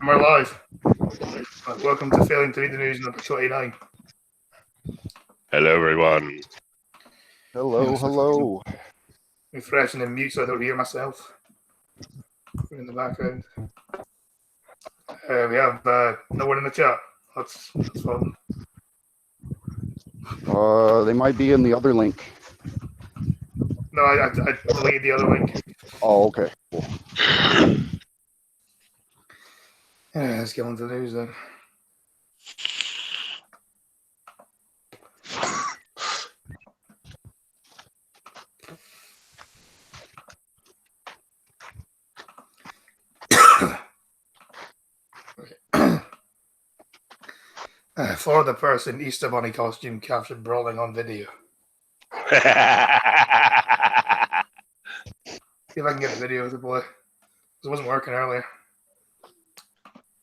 We're live. Welcome to Failing to Read the News number 29. Hello, everyone. Hello, hello. Refreshing and mute so I don't hear myself in the background. We have no one in the chat. That's fun. They might be in the other link. No, I deleted the other link. Oh, okay. Cool. Let's get on to the news then. Florida person Easter Bunny costume captured brawling on video. See if I can get a video of the boy. It wasn't working earlier.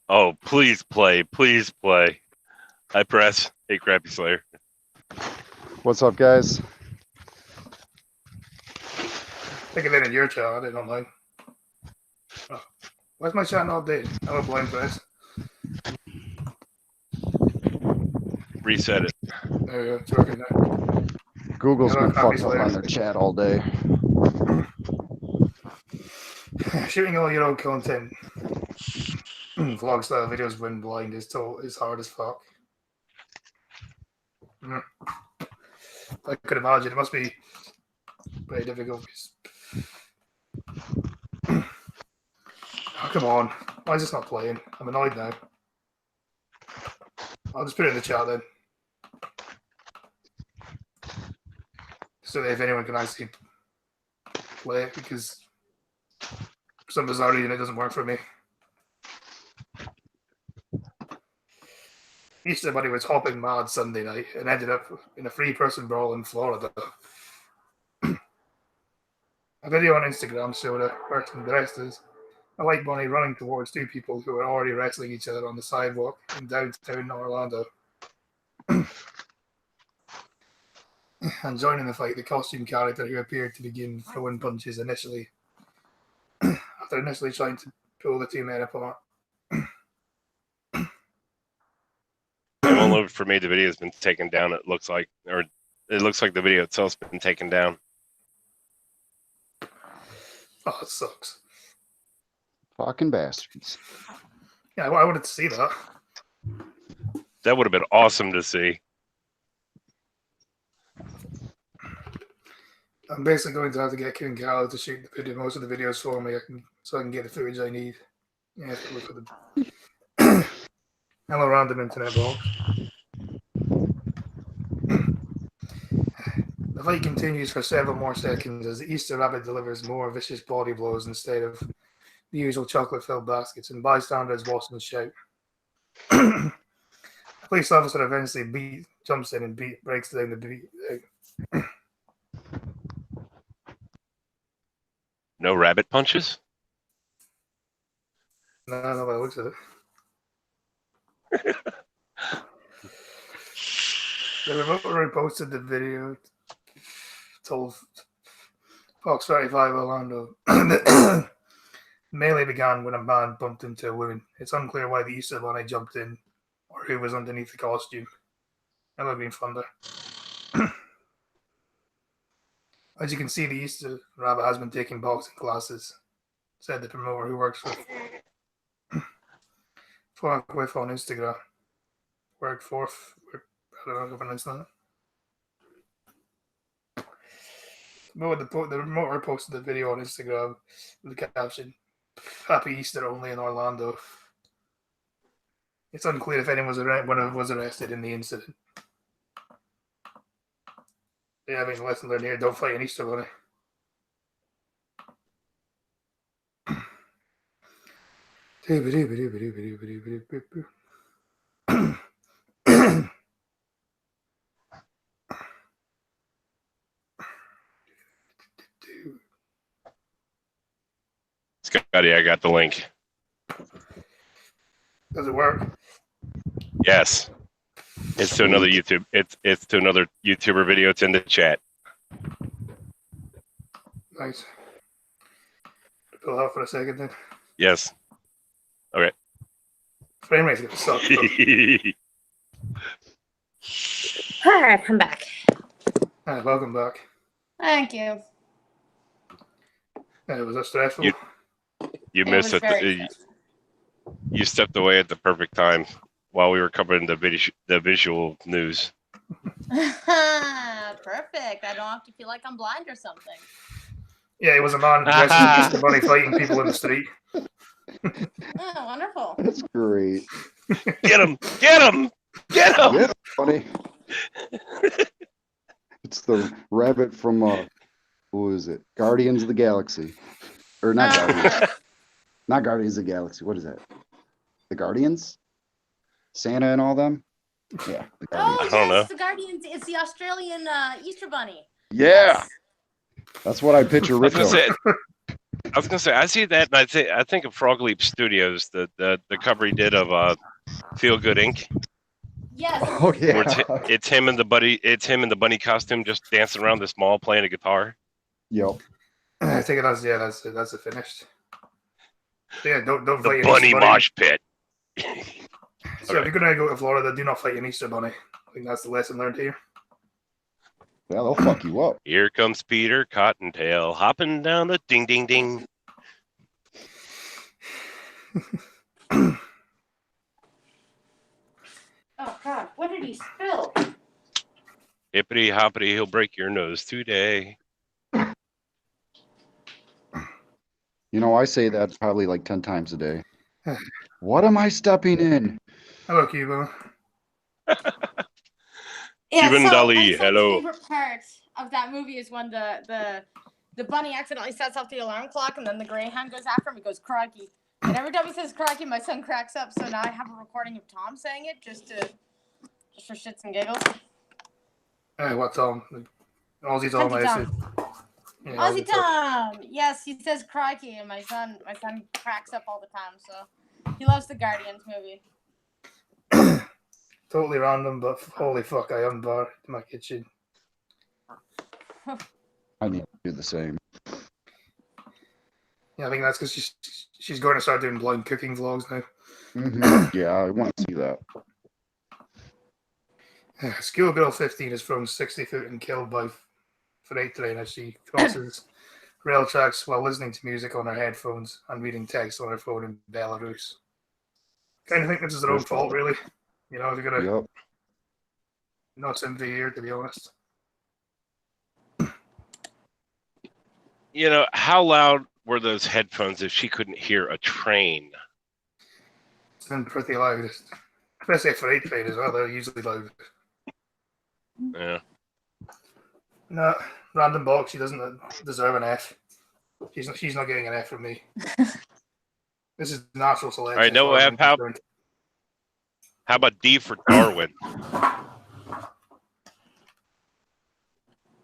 Oh, please play. Please play. I press. Hey, Crappy Slayer. What's up, guys? Take it in your chat. I don't mind. Oh, why's my chat not updated? I'm a blind press. Reset it. There we go. It's working now. Google's Hello, been Crappy fucked up Slayer. on their chat all day. Shooting all your own content, vlog style videos when blind is hard as fuck. I could imagine it must be very difficult. Oh, come on, why is this not playing? I'm annoyed now. I'll just put it in the chat then, so that if anyone can actually play it, because for some bizarre reason it doesn't work for me. Easter Bunny was hopping mad Sunday night and ended up in a three-person brawl in Florida. A video on Instagram showed a person dressed as a white bunny running towards two people who were already wrestling each other on the sidewalk in downtown Orlando. And joining the fight, the costume character who appeared to begin throwing punches initially, after initially trying to pull the two men apart. It won't load for me. The video has been taken down. It looks like the video itself's been taken down. Oh, it sucks. Fucking bastards. Yeah, I wanted to see that. That would have been awesome to see. I'm basically going to have to get King Carlo to shoot most of the videos for me, so I can get the footage I need. Yeah, look for the hello random internet box. The fight continues for several more seconds as the Easter Rabbit delivers more vicious body blows instead of the usual chocolate-filled baskets, and bystanders watch and shout. A police officer eventually jumps in and breaks down the beat. No rabbit punches? No, nobody looks at it. The remote posted the video, told Fox 35 Orlando. The melee began when a man bumped into a woman. It's unclear why the Easter Bunny jumped in or who was underneath the costume. That would have been fun there. As you can see, the Easter Rabbit has been taking boxing classes, said the promoter who works with on Instagram. I don't know if I pronounced that. The promoter posted the video on Instagram with the caption, "Happy Easter only in Orlando." It's unclear if anyone was arrested in the incident. Yeah, I mean, lesson learned here: don't fight an Easter Bunny. Scotty, I got the link. Does it work? Yes. It's to another YouTube. It's to another YouTuber video. It's in the chat. Nice. Pull out for a second then. Yes. Okay. Frame rate's gonna suck. All right, I'm back. Welcome back. Thank you. Was that stressful? You It missed was it. very stressful. You stepped away at the perfect time while we were covering the visual news. Perfect. I don't have to feel like I'm blind or something. Yeah, it was a man dressed as Easter Bunny fighting people in the street. Oh, wonderful. That's great. Get him! Get him! Get him! Yeah, funny. It's the rabbit from what is it? Guardians of the Galaxy. Or not Guardians. Not Guardians of the Galaxy. What is that? The Guardians? Santa and all them? Yeah, the Oh, Guardians. I don't know. yes, the Guardians. It's the Australian Easter Bunny. Yeah. Yes. That's what I picture I was Rick gonna of. say, I see that, and I think of Frog Leap Studios, the cover he did of Feel Good Inc. Yes. Oh Where yeah. it's him in the bunny costume, just dancing around this mall playing a guitar. Yep. I think that's it. That's it finished. Yeah, don't The fight an bunny Easter mosh pit. So if you're gonna go to Florida, do not fight an Easter Bunny. I think that's the lesson learned here. Yeah, they'll fuck you up. Here comes Peter Cottontail hopping down the ding ding ding. Oh God, what did he spill? Hippity hoppity, he'll break your nose today. You know, I say that probably like 10 times a day. What am I stepping in? Hello, Cuba. Cuban my Dali, son's hello. favorite part of that movie is when the bunny accidentally sets off the alarm clock, and then the greyhound goes after him. He goes crikey, and every time he says crikey, my son cracks up. So now I have a recording of Tom saying it just for shits and giggles. Hey, what Tom? Aussie Tom, Auntie I Tom. see. Yeah, Aussie Aussie Tom. Tom. Yes, he says crikey, and my son cracks up all the time. So he loves the Guardians movie. Totally random, but holy fuck, I unbarred my kitchen. I need to do the same. Yeah, I think that's because she's going to start doing blind cooking vlogs now. Yeah, I want to see that. Schoolgirl 15 is thrown 60 foot and killed by freight train as she crosses rail tracks while listening to music on her headphones and reading text on her phone in Belarus. Kind of think this is their own fault, really. You know, they're gonna Yep. not send here, to be honest. You know, how loud were those headphones if she couldn't hear a train? It's been pretty loud, especially for freight train as well. They're usually loud. Yeah. No, random box. She doesn't deserve an F. She's not getting an F from me. This is natural selection. All right, no as far as F. I'm How concerned. about D for Darwin?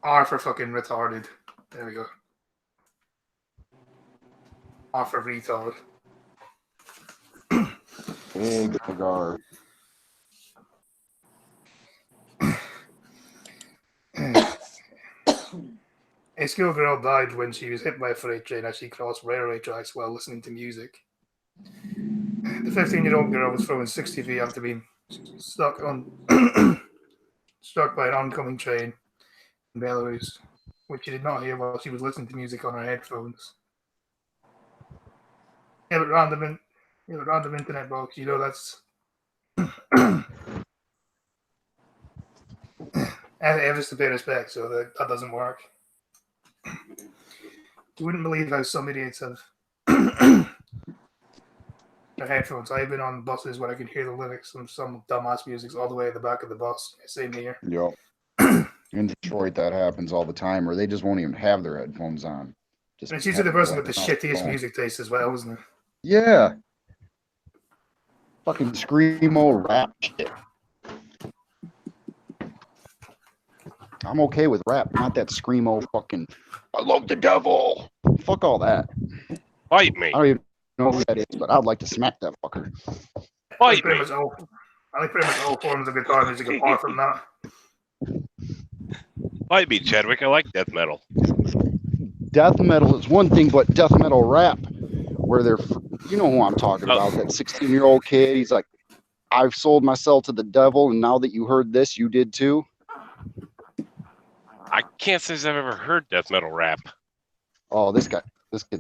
R for fucking retarded. There we go. R for retard. Big cigar. A schoolgirl died when she was hit by a freight train as she crossed railway tracks while listening to music. The 15-year-old girl was thrown 60 feet after being struck by an oncoming train in Belarus, which she did not hear while she was listening to music on her headphones. Yeah, but random internet box, you know that's Everest to pay respect, so that doesn't work. You wouldn't believe how some idiots have their headphones. I've been on buses where I can hear the lyrics from some dumbass music all the way at the back of the bus. Same here. Yep. In Detroit, that happens all the time, or they just won't even have their headphones on. Just And it's usually the person with the have it shittiest on. music taste as well, isn't it? Yeah. Fucking screamo rap shit. I'm okay with rap, not that screamo fucking, I love the devil. Fuck all that. Fight me. I don't even know who that is, but I'd like to smack that fucker. Fight pretty me. much all, I think pretty much all forms of guitar music apart from that. Fight me, Chadwick. I like death metal. Death metal is one thing, but death metal rap, where they're, you know who I'm talking Oh. about, that 16-year-old kid, he's like, I've sold my soul to the devil, and now that you heard this, you did too. I can't say I've ever heard death metal rap. Oh, this kid's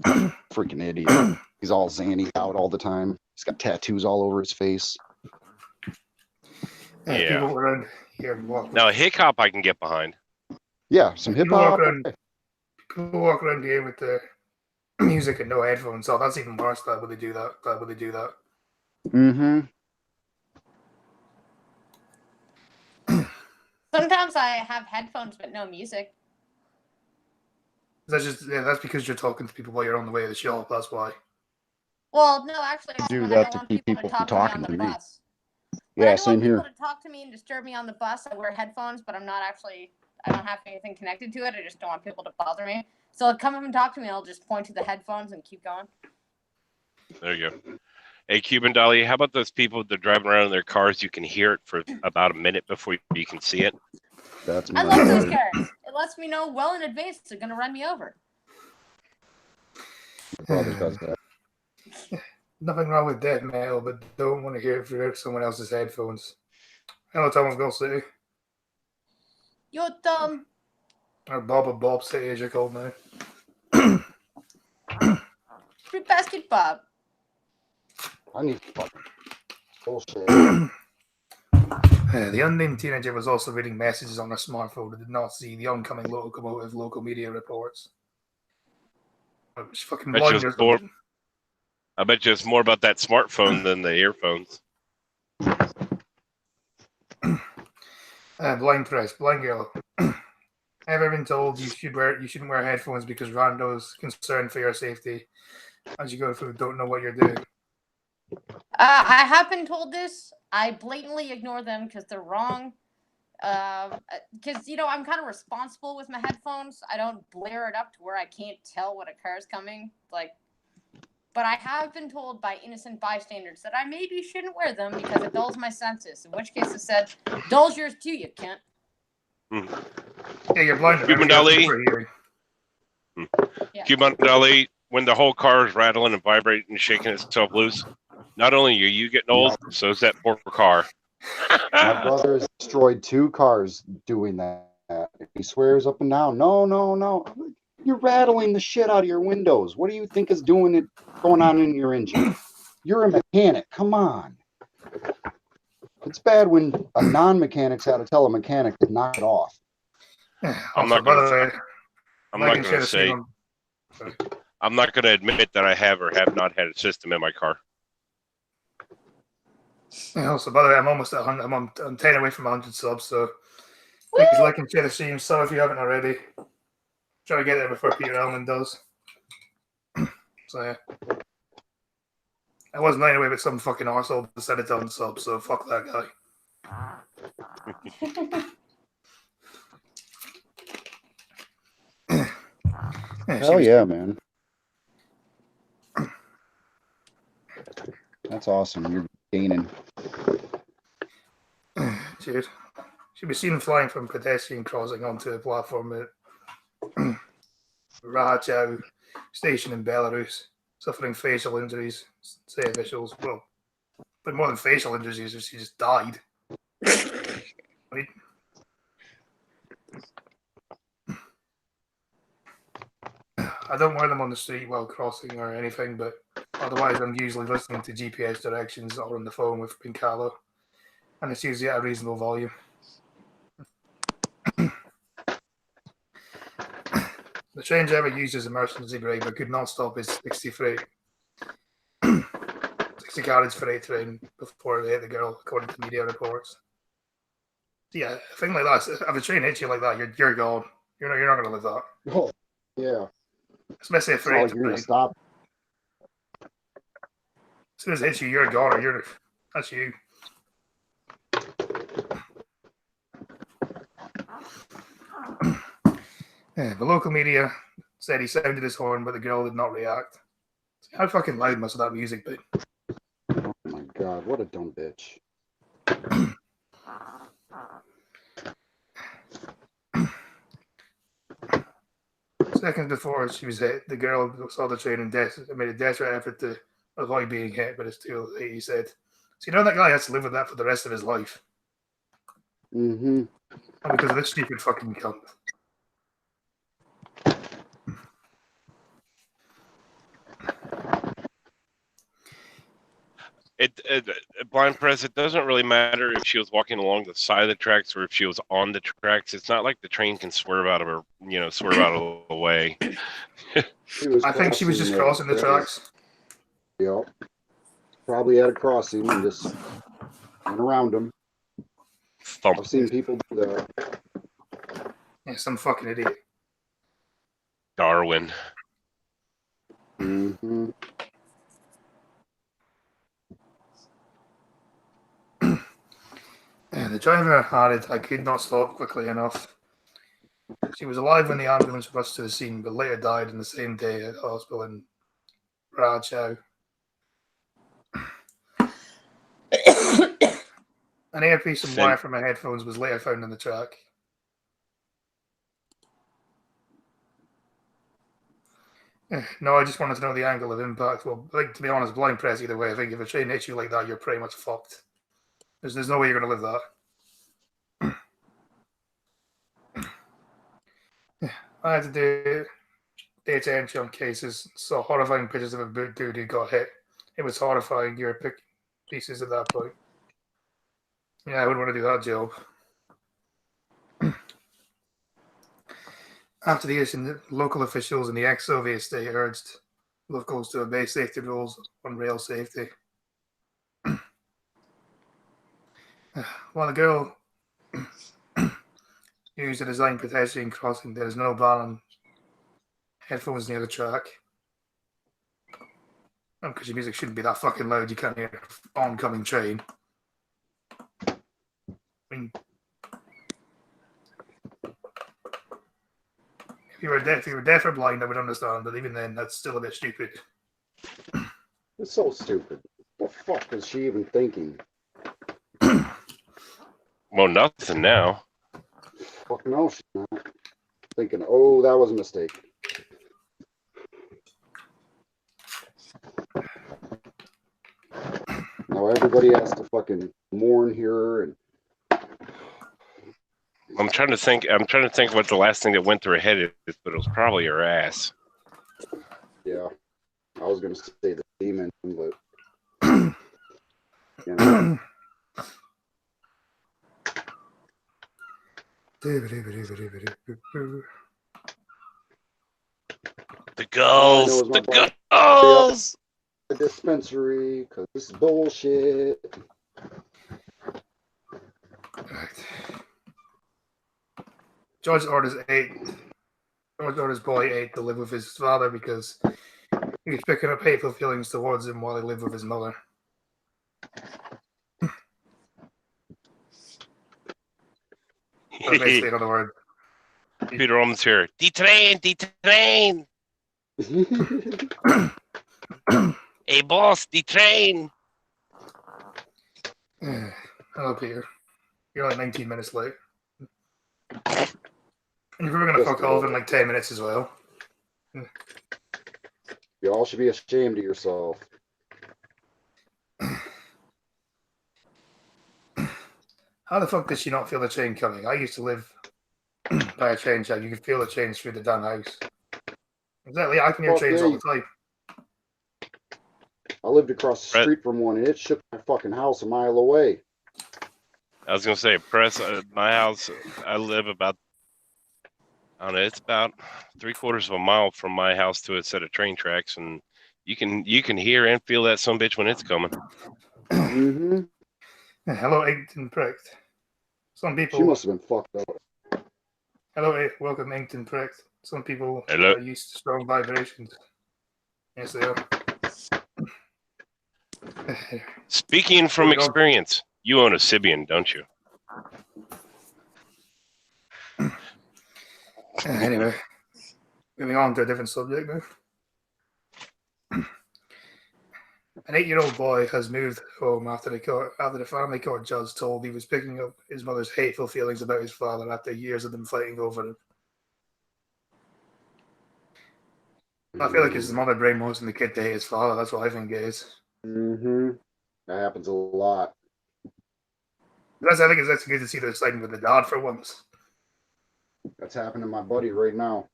a freaking idiot. He's all zany out all the time. He's got tattoos all over his face. Yeah. People around here walk. Now, hip hop I can get behind. Yeah, some hip People walk hop. around. People walk around here with the music and no headphones. So that's even worse. That would they do that? That would they do that? Mm-hmm. Sometimes I have headphones but no music. That's just that's because you're talking to people while you're on the way to the shop. That's why. Well, no, actually, it's Do when that I don't to want keep people to people talk from to me on talking the to me. bus. When I Yeah, don't same want here. people to talk to me and disturb me on the bus, I wear headphones, but I don't have anything connected to it. I just don't want people to bother me. So I'll come up and talk to me. I'll just point to the headphones and keep going. There you go. Hey, Cuban Dolly, how about those people that are driving around in their cars? You can hear it for about a minute before you can see it. That's I my love those brother. cars. It lets me know well in advance they're going to run me over. My brother does that. Nothing wrong with death metal, but don't want to hear it through someone else's headphones. Hello, Thomas Gull City. You're dumb. Or Bob City, as you're called now. Fruit basket Bob. I need fucking bullshit. The unnamed teenager was also reading messages on her smartphone and did not see the oncoming local media reports. She fucking Bet you blind or it's more- something. I bet you it's more about that smartphone than the earphones. Blind press, blind girl. Ever been told you shouldn't wear headphones because randos concerned for your safety as you go through don't know what you're doing. I have been told this. I blatantly ignore them because they're wrong. Because, I'm kind of responsible with my headphones. I don't blare it up to where I can't tell what a car's coming. But I have been told by innocent bystanders that I maybe shouldn't wear them because it dulls my senses. In which case, it said, dulls yours too, you cunt. Yeah, you're blind. Cuban remember, Dolly. for hearing. Yeah. Cuban Dolly, when the whole car is rattling and vibrating and shaking itself loose, not only are you getting old, so is that poor car. My brother has destroyed 2 cars doing that. He swears up and down, no. You're rattling the shit out of your windows. What do you think is going on in your engine? You're a mechanic. Come on. It's bad when a non-mechanic's had to tell a mechanic to knock it off. I'm not gonna say. I'm not going to admit that I have or have not had a system in my car. Also, by the way, I'm almost at 100. I'm 10 away from 100 subs, so please like and share the stream. So if you haven't already, try to get there before Peter Elman does. So yeah, I was 9 away with some fucking arsehole decided to unsub, so fuck that guy. Hell yeah, man. That's awesome. You're gaining. Dude, should be seen flying from pedestrian crossing onto a platform at Rahachau station in Belarus, suffering facial injuries, say officials. Well, but more than facial injuries, she just died. I don't wear them on the street while crossing or anything, but otherwise I'm usually listening to GPS directions or on the phone with Pincalo, and it's usually at a reasonable volume. The train driver uses emergency brake but could not stop his 60 carriage freight train before they hit the girl, according to media reports. Yeah, a thing like that, if a train hits you like that, you're gone. You're not going to live that. Oh, yeah. Especially a It's not freight like you're train. going to stop. As soon as it hits you, you're gone, or that's you. Yeah, the local media said he sounded his horn, but the girl did not react. How fucking loud must that music be? Oh my god, what a dumb bitch. Seconds before she was hit, the girl saw the train and made a desperate effort to avoid being hit, but it's too late, he said. So you know that guy has to live with that for the rest of his life. Mm-hmm. All because of this stupid fucking cunt. Blind Press, it doesn't really matter if she was walking along the side of the tracks or if she was on the tracks. It's not like the train can swerve out of her, swerve out of the way. I think she was just crossing the tracks. Yep. Probably at a crossing and just went around them. Thump. I've seen people do that. Yeah, some fucking idiot. Darwin. Mm-hmm. Yeah, the driver had it. I could not stop quickly enough. She was alive when the ambulance rushed to the scene, but later died in the same day at the hospital in Rajau. An earpiece and wire from my headphones was later found in the track. No, I just wanted to know the angle of impact. Well, to be honest, Blind Press either way. I think if a train hits you like that, you're pretty much fucked. There's no way you're going to live that. I had to do data entry on cases, saw horrifying pictures of a dude who got hit. It was horrifying. You're picking pieces at that point. Yeah, I wouldn't want to do that job. After the incident, local officials in the ex-Soviet state urged locals to obey safety rules on rail safety. While the girl used a designed pedestrian crossing, there is no ban on headphones near the track. Because your music shouldn't be that fucking loud, you can't hear an oncoming train. I mean, if you were deaf or blind, I would understand, but even then, that's still a bit stupid. It's so stupid. What the fuck is she even thinking? Well, nothing now. Fuck no, she's not. Thinking, oh, that was a mistake. Now everybody has to fucking mourn here, and I'm trying to think what the last thing that went through her head is, but it was probably her ass. yeah, I was gonna say the demon, but you know. The girls, the girls. The dispensary, because this is bullshit. Right. George orders boy 8 to live with his father because he was picking up hateful feelings towards him while he lived with his mother. Basically, in other words, Peter Holmes here. Detrain. Hey, boss, detrain. Hello, Peter. You're like 19 minutes late. And you were going to fuck off in like 10 minutes as well. You all should be ashamed of yourself. How the fuck did she not feel the train coming? I used to live by a train track. You could feel the trains through the damn house. Exactly. I can hear trains all the time. I lived across the street from one, and it shook my fucking house a mile away. I was gonna say, my house. I live about, I don't know, it's about 3/4 of a mile from my house to a set of train tracks, and you can hear and feel that some bitch when it's coming. Mm-hmm. Hello, Inkton Pricked. Some people. She must have been fucked up. Hello, welcome, Inkton Pricked. Some people are used to strong vibrations. Yes, they are. Speaking from experience, you own a Sibian, don't you? Anyway, moving on to a different subject now. An 8-year-old boy has moved home after the family court judge told he was picking up his mother's hateful feelings about his father after years of them fighting over him. I feel like his mother brainwashing the kid to hate his father. That's what I think it is. Mm-hmm. That happens a lot. I think it's actually good to see they're siding with the dad for once. That's happening to my buddy right now.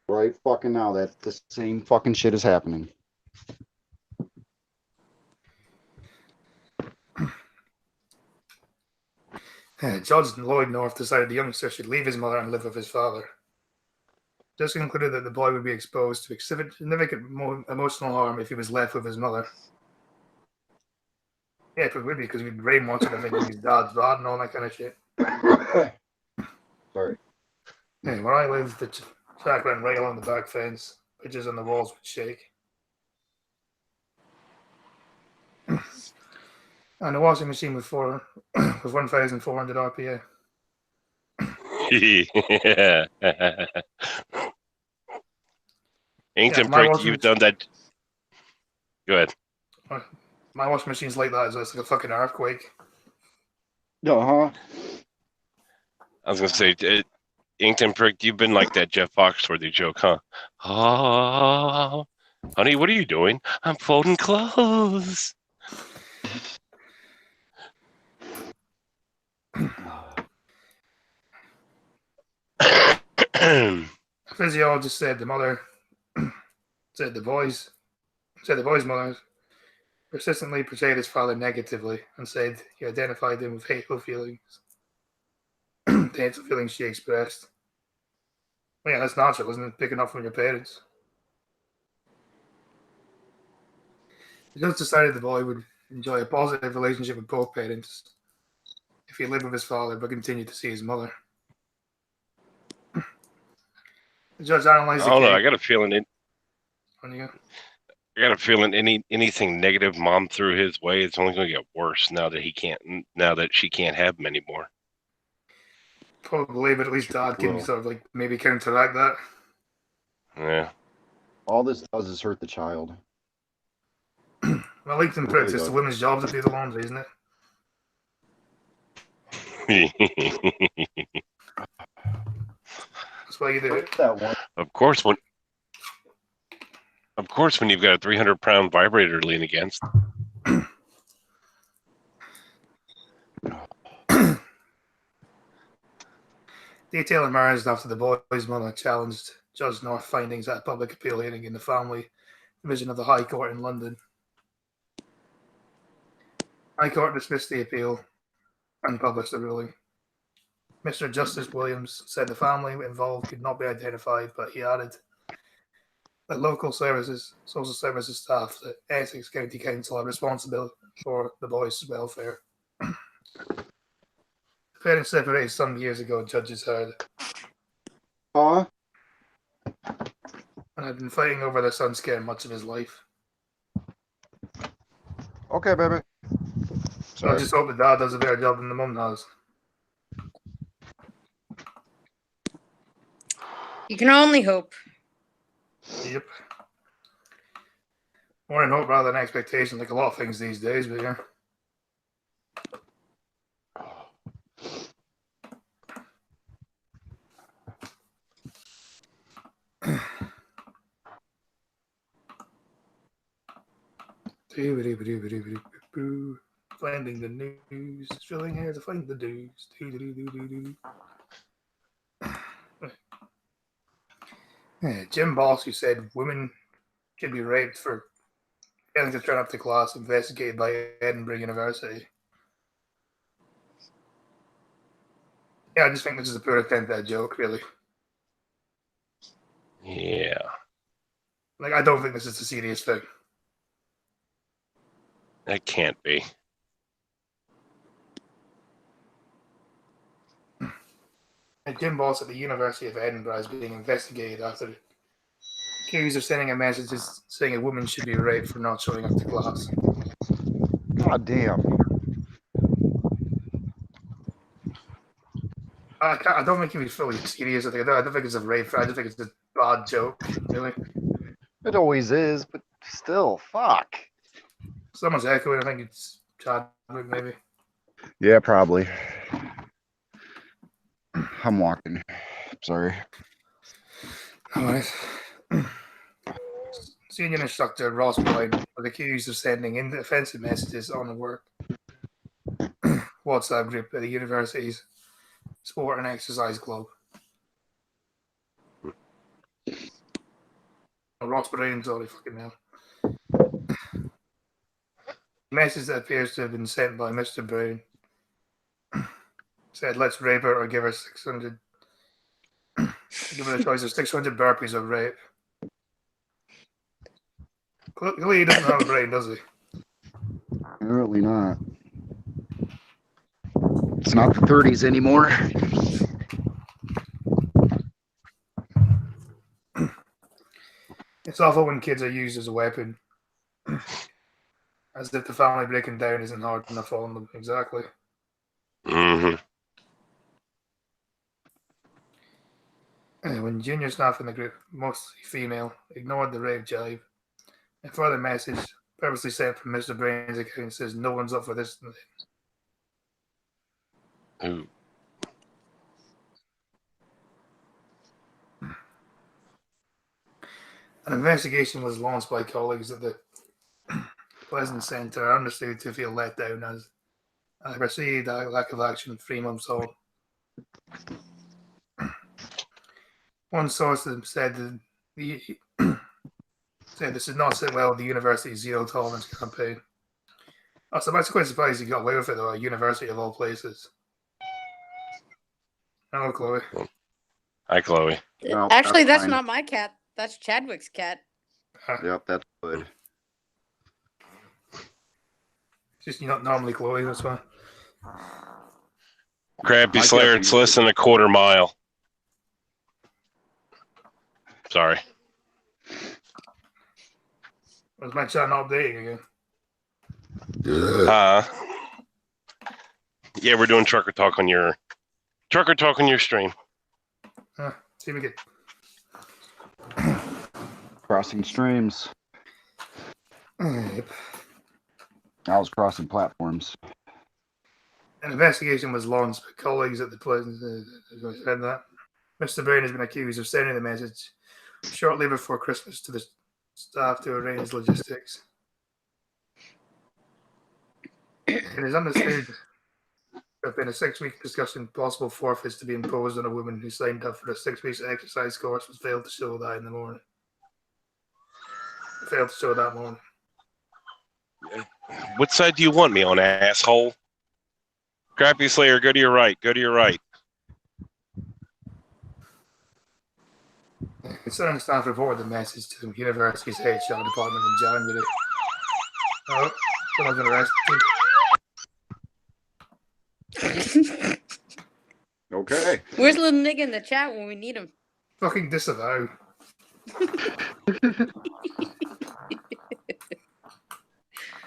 Right fucking now. That the same fucking shit is happening. Judge Lloyd North decided the youngster should leave his mother and live with his father. This concluded that the boy would be exposed to significant emotional harm if he was left with his mother. Yeah, it would be because we'd rain once and I think his dad's bad and all that kind of shit. Sorry. Hey, where I lived, the track went right along the back fence. Bridges on the walls would shake. And the washing machine with 1,400 RPA. Yeah. Inkton my Prick, washing you've done that. Go ahead. My washing machine's like that. It's like a fucking earthquake. Uh-huh. I was gonna say, Inkton Prick, you've been like that Jeff Foxworthy joke, huh? Oh, honey, what are you doing? I'm folding clothes. Physiologist said the mother said the boy's mother persistently portrayed his father negatively and said he identified him with hateful feelings. The hateful feelings she expressed. Well, yeah, that's natural, isn't it? Picking up from your parents. The judge decided the boy would enjoy a positive relationship with both parents if he lived with his father but continued to see his mother. The judge analyzed the I don't know. case. I got a feeling it. On you go. I got a feeling anything negative mom threw his way, it's only going to get worse now that she can't have him anymore. Probably, but at least dad can Well. sort of like maybe counteract that. Yeah. All this does is hurt the child. Well, Lincoln Really Pricks, it's does. the women's job to do the laundry, isn't it? That's why you do it. That one. Of course, when you've got a 300-pound vibrator to lean against. Detail emerged after the boy's mother challenged Judge North findings at a public appeal hearing in the Family Division of the High Court in London. High Court dismissed the appeal and published the ruling. Mr. Justice Williams said the family involved could not be identified, but he added that local social services staff at Essex County Council are responsible for the boy's welfare. The parents separated some years ago, judges heard, Huh? and had been fighting over their son's care much of his life. Okay, baby. So I just hope the dad does a better job than the mum does. You can only hope. Yep. More in hope rather than expectation, like a lot of things these days, but yeah. Finding the news, drilling here to find the news. Jim Boss, who said women should be raped for failing to turn up to class, investigated by Edinburgh University. Yeah, I just think this is a poor attempt at a joke, really. Yeah. Like, I don't think this is a serious thing. That can't be. And Jim Boss at the University of Edinburgh is being investigated after accused of sending a message saying a woman should be raped for not showing up to class. God damn. I don't think he was fully serious. I don't think it's a rape. I don't think it's a bad joke, really. It always is, but still, fuck. Someone's echoing. I think it's Chadwick, maybe. Yeah, probably. I'm walking. Sorry. All right. Senior instructor Ross Bryan was accused of sending offensive messages on a work WhatsApp group at the university's sport and exercise club. Oh, Ross Bryan's already fucking now. The message that appears to have been sent by Mr. Brown said, "Let's rape her or give her 600. Give her the choice of 600 burpees or rape." Clearly, he doesn't have a brain, does he? Apparently not. It's not the 30s anymore. It's awful when kids are used as a weapon. As if the family breaking down isn't hard enough on them. Exactly. Mm-hmm. When junior staff in the group, mostly female, ignored the rape jibe, a further message purposely sent from Mr. Brain's account says, "No one's up for this." Ooh. An investigation was launched by colleagues at the Pleasant Centre, understood to feel let down as I perceived a lack of action 3 months on. One source said that said this did not sit well with the university's zero tolerance campaign. I was quite surprised he got away with it though, a university of all places. Hello, Chloe. Hi, Chloe. No, Actually, that's fine. not my cat. That's Chadwick's cat. Yep, that's good. Just not normally Chloe, that's why. Crappy My Slayer, cat's it's less than a quarter mile. Sorry. Was my chat not updating again? Yeah, we're doing trucker talk on your stream. See if we get Crossing streams. Yep. I was crossing platforms. An investigation was launched by colleagues at the Pleasant. Said that Mr. Brain has been accused of sending the message shortly before Christmas to the staff to arrange logistics. It is understood there have been a 6-week discussion possible forfeits to be imposed on a woman who signed up for a 6 weeks exercise course but failed to show that in the morning. Failed to show that morning. What side do you want me on, asshole? Crappy Slayer, go to your right. Go to your right. Concerned staff reported the message to the university's HR department in January. Oh, someone's been arrested. Okay. Where's little nigga in the chat when we need him? Fucking disavow.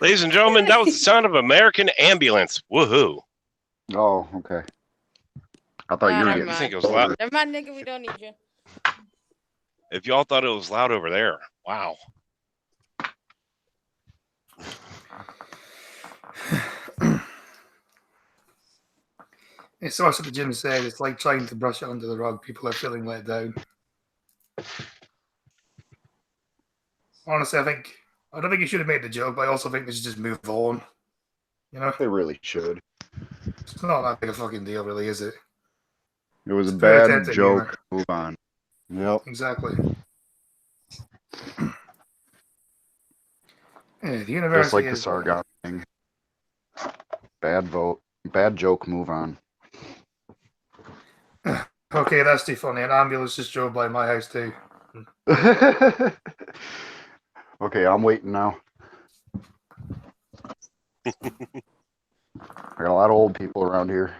Ladies and gentlemen, that was the sound of American Ambulance. Woohoo. Oh, okay. I thought you were Never getting. I think it was mind. loud. Never mind, nigga. We don't need you. If y'all thought it was loud over there, wow. A source at the gym said it's like trying to brush it under the rug. People are feeling let down. Honestly, I don't think you should have made the joke, but I also think they should just move on. You know, They really should. it's not that big a fucking deal, really, is it? It was a It's very bad tempting, joke. Move on. Yep. Exactly. Yeah, the Just university like the is Sargon thing. Bad vote. Bad joke. Move on. okay. That's too funny. An ambulance just drove by my house too. Okay, I'm waiting now. I got a lot of old people around here.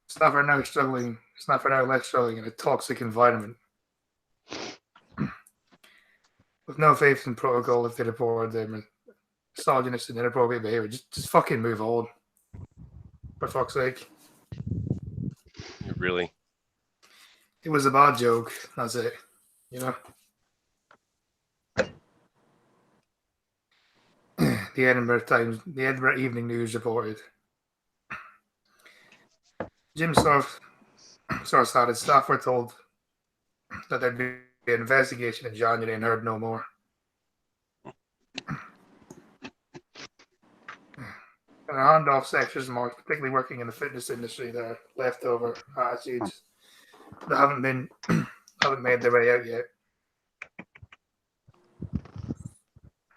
Staff are now struggling. Staff are now less struggling in a toxic environment. With no faith in protocol, if they report them misogynist and inappropriate behavior, just fucking move on. For fuck's sake. Really? It was a bad joke. That's it. You know? The Edinburgh Evening News reported. Jim source had his staff were told that there'd be an investigation in January and heard no more. And a handoff sections marks, particularly working in the fitness industry, there are leftover attitudes that haven't made their way out yet.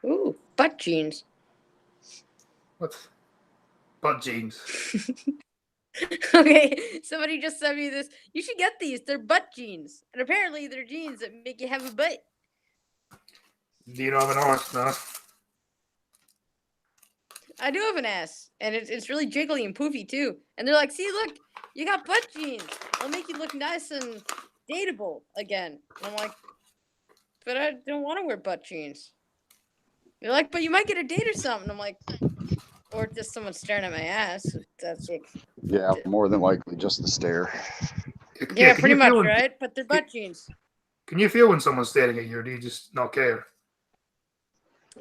Ooh, butt jeans. What? Butt jeans. Okay, somebody just sent me this. You should get these. They're butt jeans, and apparently they're jeans that make you have a butt. Do you know of an horse? No. I do have an ass, and it's really jiggly and poofy too. And they're like, "See, look, you got butt jeans. It'll make you look nice and dateable again." And I'm like, "But I don't want to wear butt jeans." They're like, "But you might get a date or something." I'm like, or just someone staring at my ass. If that's what. Yeah, more than likely just the stare. Yeah, can pretty you much, feel when- right? But they're butt jeans. Can you feel when someone's staring at you, or do you just not care?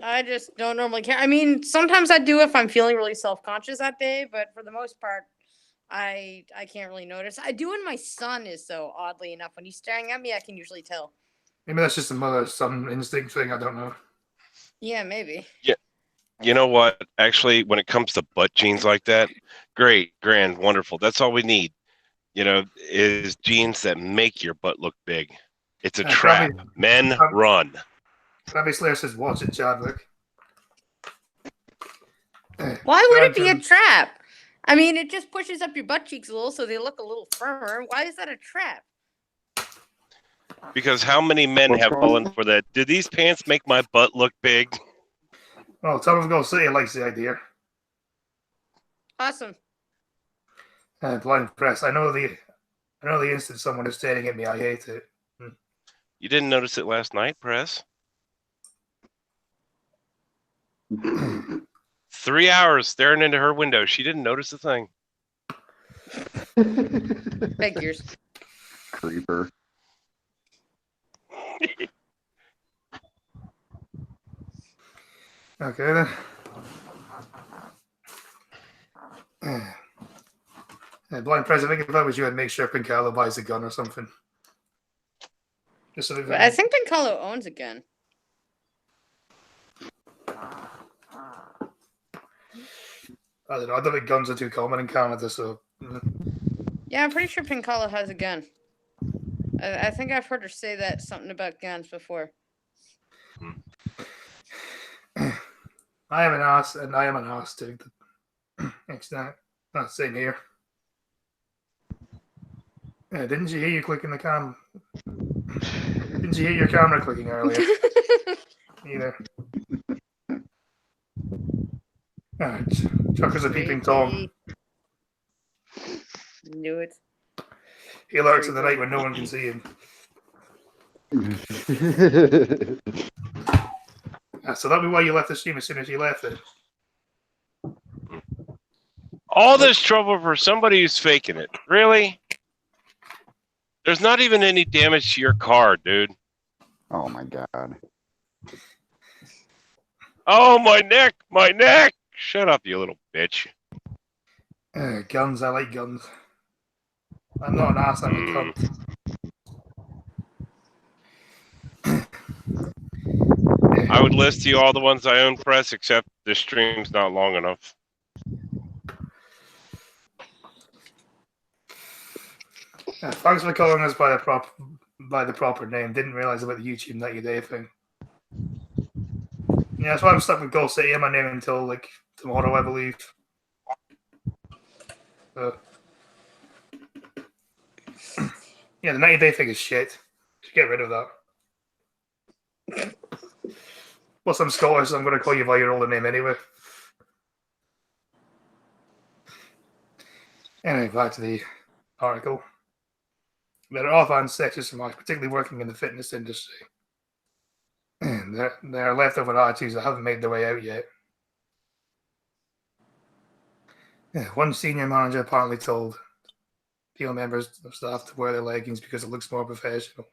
I just don't normally care. I mean, sometimes I do if I'm feeling really self-conscious that day, but for the most part, I can't really notice. I do when my son is so oddly enough. When he's staring at me, I can usually tell. Maybe that's just a mother-son instinct thing. I don't know. Yeah, maybe. You know what? Actually, when it comes to butt jeans like that, great, grand, wonderful. That's all we need. Is jeans that make your butt look big. It's a Yeah, trap. probably- Men probably- run. Travis Slayer says, "Watch it, Chadwick." Why would it be a Granted, trap? I mean, it just pushes up your butt cheeks a little so they look a little firmer. Why is that a trap? Because how many men What's have going fallen on? for that? Do these pants make my butt look big? Well, Tom of Gold City likes the idea. Awesome. Blind press. I know the instant someone is staring at me, I hate it. You didn't notice it last night, Press? 3 hours staring into her window. She didn't notice a thing. Figures. Creeper. Okay then. Blind press. I think if I was you, I'd make sure Pincalo buys a gun or something. Just so that But I think Pincalo owns a gun. I don't know. I don't think guns are too common in Canada, so Yeah, I'm pretty sure Pincalo has a gun. I think I've heard her say that something about guns before. I am an ass, and I am an ass to the extent. Not same here. Yeah, didn't you hear you clicking the cam? Didn't you hear your camera clicking earlier? Either. Alright. Chucker's a peeping Tom. Knew it. He lurks in the night when no one can see him. So that'd be why you left the stream as soon as you left it. All this trouble for somebody who's faking it. Really? There's not even any damage to your car, dude. Oh my god. Oh, my neck! My neck! Shut up, you little bitch. Guns, I like guns. I'm not an ass, I'm a cunt. I would list to you all the ones I own, Press, except this stream's not long enough. Thanks for calling us by the proper name. Didn't realize about the YouTube 90 day thing. Yeah, that's why I'm stuck with Gold City in my name until like tomorrow, I believe. So, yeah, the 90 day thing is shit. Should get rid of that. Plus, I'm Scottish, so I'm going to call you by your older name anyway. Anyway, back to the article. There are offhand sexist remarks, particularly working in the fitness industry. And there are leftover attitudes that haven't made their way out yet. One senior manager apparently told female members of staff to wear their leggings because it looks more professional.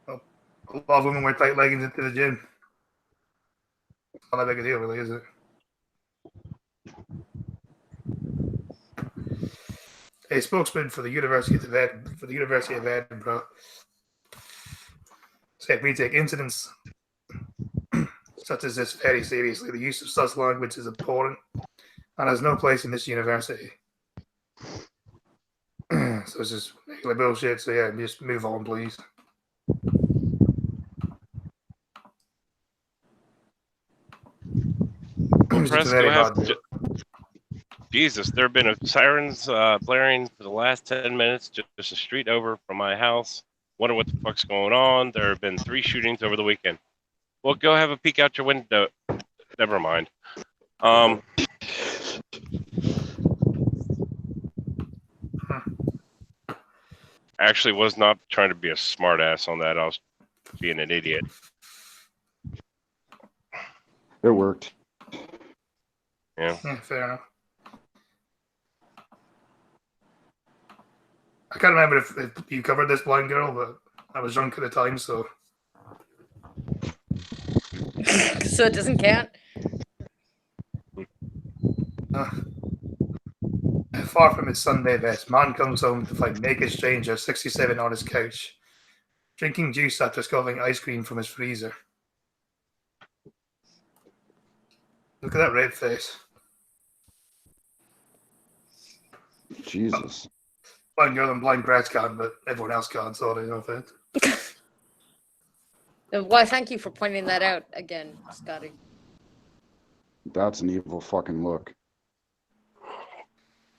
Well, a lot of women wear tight leggings into the gym. Not that big a deal, really, is it? A spokesman for the University of Edinburgh said we take incidents such as this very seriously. The use of such language is abhorrent and has no place in this university. So it's just regular bullshit. So yeah, just move on, please. Well, It's just press, a very go ahead. hard deal. Jesus, there have been sirens blaring for the last 10 minutes, just a street over from my house. Wonder what the fuck's going on. There have been 3 shootings over the weekend. Well, go have a peek out your window. Never mind. Actually was not trying to be a smart ass on that. I was being an idiot. It worked. Yeah. Yeah, fair enough. I can't remember if you covered this blind girl, but I was drunk at the time, so So it doesn't count. far from his Sunday best, man comes home to find naked stranger 67 on his couch, drinking juice after scoffing ice cream from his freezer. Look at that red face. Jesus. Blind girl and blind Brad's can, but everyone else can't, sorry, no offense. Why, thank you for pointing that out again, Scotty. That's an evil fucking look.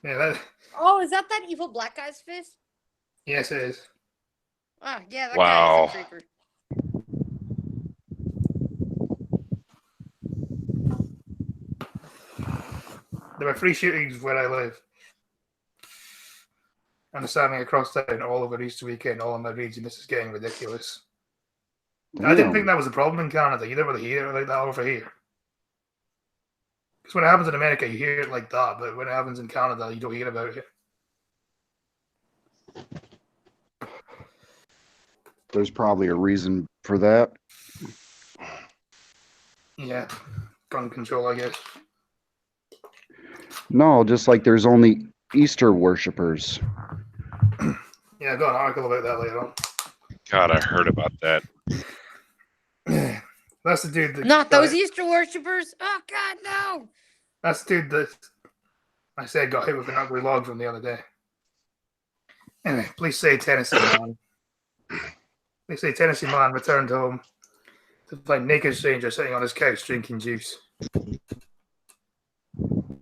Yeah, that, Oh, is that evil black guy's face? yes, it is. Oh, yeah, that Wow. guy is a creeper. There were 3 shootings where I live. And the standing across town all over Easter weekend, all in my region. This is getting ridiculous. I didn't think that was a problem in Canada. You never really hear it like that over here. Because when it happens in America, you hear it like that, but when it happens in Canada, you don't hear about it. There's probably a reason for that. Yeah, gun control, I guess. No, just like there's only Easter worshippers. Yeah, I've got an article about that later on. God, I heard about that. That's the dude that... Not those Easter worshippers. Oh, God, no. That's the dude that I said got hit with an ugly log from the other day. Anyway, police say Tennessee man. They say Tennessee man returned home to find naked stranger sitting on his couch drinking juice.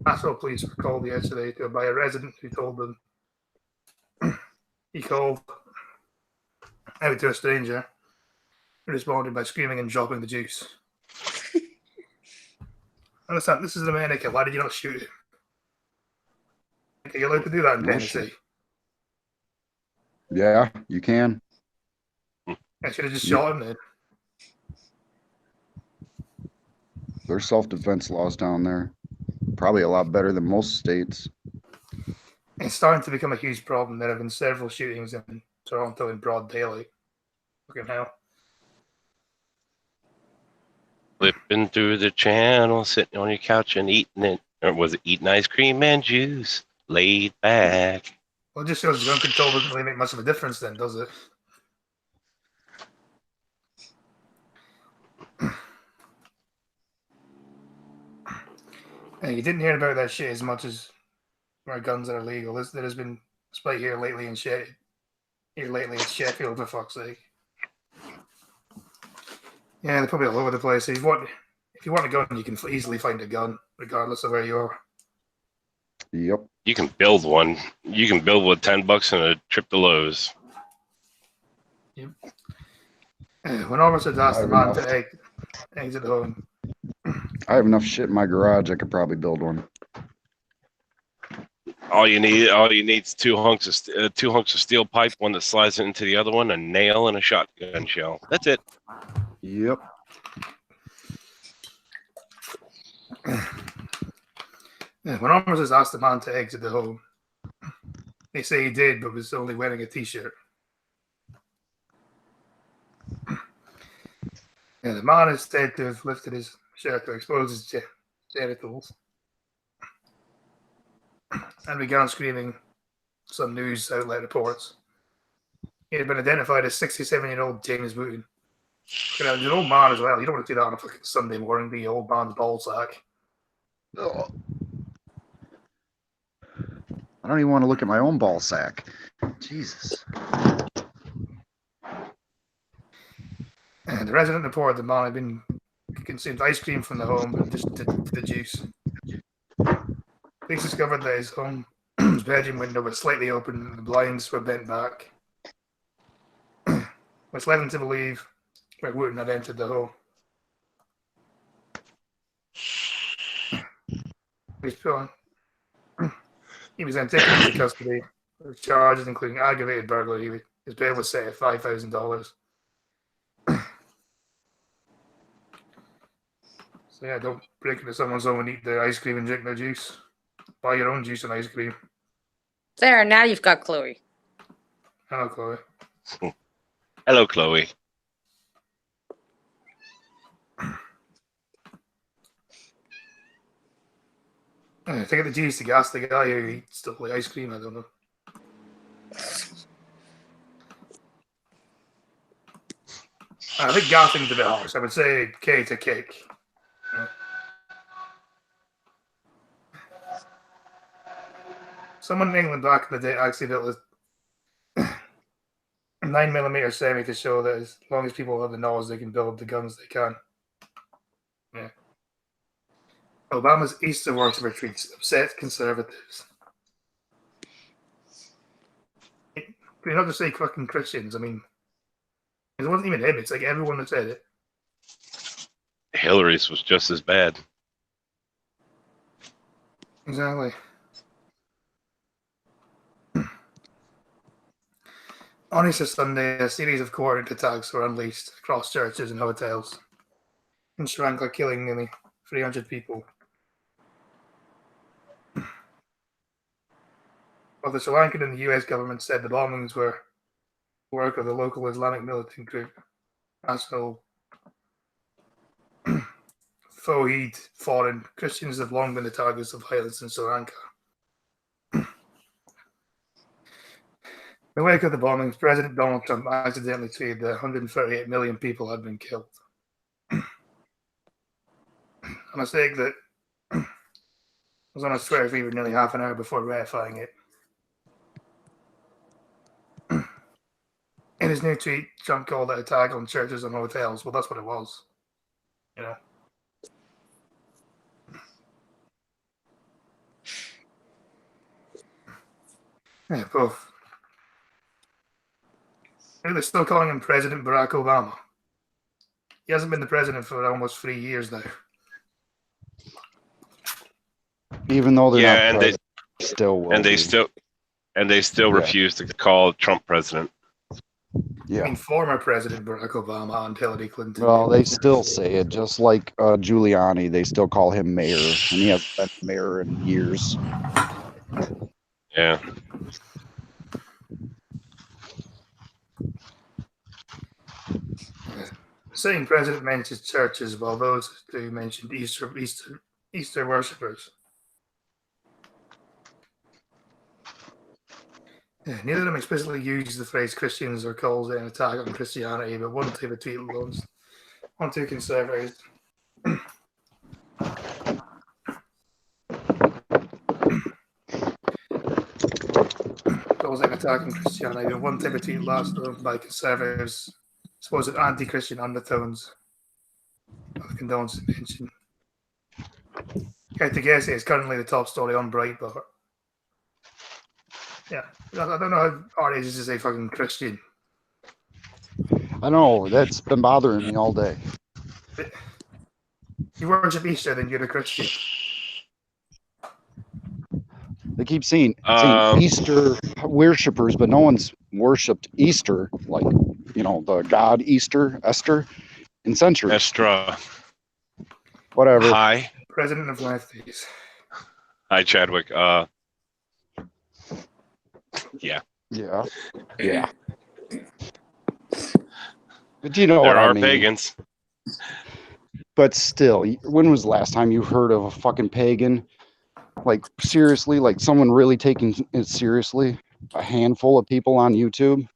Nashville police were called yesterday by a resident who told them he called out to a stranger who responded by screaming and dropping the juice. Understand, this is America. Why did you not shoot him? Are you allowed to do that in No Tennessee? shit. Yeah, you can. I should have just shot him then. There's self-defense laws down there. Probably a lot better than most states. It's starting to become a huge problem. There have been several shootings in Toronto in broad daylight. Fucking hell. Flipping through the channel, sitting on your couch and eating it. Or was it eating ice cream and juice? Laid back. Well, it just shows gun control doesn't really make much of a difference then, does it? You didn't hear about that shit as much as where guns are illegal. There has been a spike here lately in Sheffield, for fuck's sake. Yeah, they're probably all over the place. If you want a gun, you can easily find a gun, regardless of where you are. Yep. You can build one. You can build with $10 and a trip to Lowe's. When officers asked the man to exit home, I have enough shit in my garage. I could probably build one. All you need is two hunks of steel pipe, one that slides into the other one, a nail, and a shotgun shell. That's it. Yep. when officers asked the man to exit the home, they say he did, but was only wearing a t-shirt. The man is said to have lifted his shirt to expose his genitals and began screaming, some news outlet reports. He had been identified as 67-year-old James Wooten. You know, he's an old man as well. You don't want to do that on a fucking Sunday morning, the old man's ball sack. Ugh. I don't even want to look at my own ball sack. Jesus. And the resident reported the man had been consumed ice cream from the home and just did the juice. Police discovered that his his bedroom window was slightly open and the blinds were bent back, which led them to believe that Wooten had entered the home. He was then taken into custody with charges including aggravated burglary. His bail was set at $5,000. So yeah, don't break into someone's home and eat their ice cream and drink their juice. Buy your own juice and ice cream. There, now you've got Chloe. Hello, Chloe. Hello, Chloe. Take the juice to gas the guy who eats stuff like ice cream. I don't know. I think gassing's a bit harsh. I would say K to cake. Yeah. Someone in England back in the day actually built a 9mm semi to show that as long as people have the knowledge, they can build the guns they can. Yeah. Obama's Easter worship retreats upset conservatives. You not just say fucking Christians. I mean, it wasn't even him. It's like everyone that said it. Hillary's was just as bad. Exactly. On Easter Sunday, a series of coordinated attacks were unleashed across churches and hotels in Sri Lanka, killing nearly 300 people. While the Sri Lankan and the US government said the bombings were work of the local Islamic militant group, National Tawhid Foreign, Christians have long been the targets of violence in Sri Lanka. In the wake of the bombings, President Donald Trump accidentally tweeted that 138 million people had been killed. A mistake that was on his Twitter feed for nearly half an hour before ratifying it. In his new tweet, Trump called it an attack on churches and hotels. Well, that's what it was. You know. Yeah, both. They're still calling him President Barack Obama. He hasn't been the president for almost 3 years now. Even though they're Yeah, not and president, still will be. they still Yeah. refuse to call Trump president. I Yeah. mean, former President Barack Obama and Hillary Clinton. Well, they still say it, just like Giuliani. They still call him mayor, and he hasn't been mayor in years. Yeah. The same president mentions churches, while those who mentioned Easter worshippers. Yeah, neither of them explicitly use the phrase Christians or calls it an attack on Christianity, but one type of tweet launches on two conservatives. Calls it an attack on Christianity, but one type of tweet launched by conservatives supposed anti-Christian undertones of condolences mentioned. Ketagese is currently the top story on Breitbart. Yeah, I don't know how hard it is to say fucking Christian. I know, that's been bothering me all day. You worship Easter, then you're a Christian. They keep saying Um, Easter worshippers, but no one's worshipped Easter, like, you know, the god Easter, Esther, in centuries. Estra. Whatever. Hi. President of lefties. Hi, Chadwick. Yeah. Yeah. Yeah. But you know There what I are mean. pagans. But still, when was the last time you heard of a fucking pagan? Like, seriously? Like, someone really taking it seriously? a handful of people on YouTube?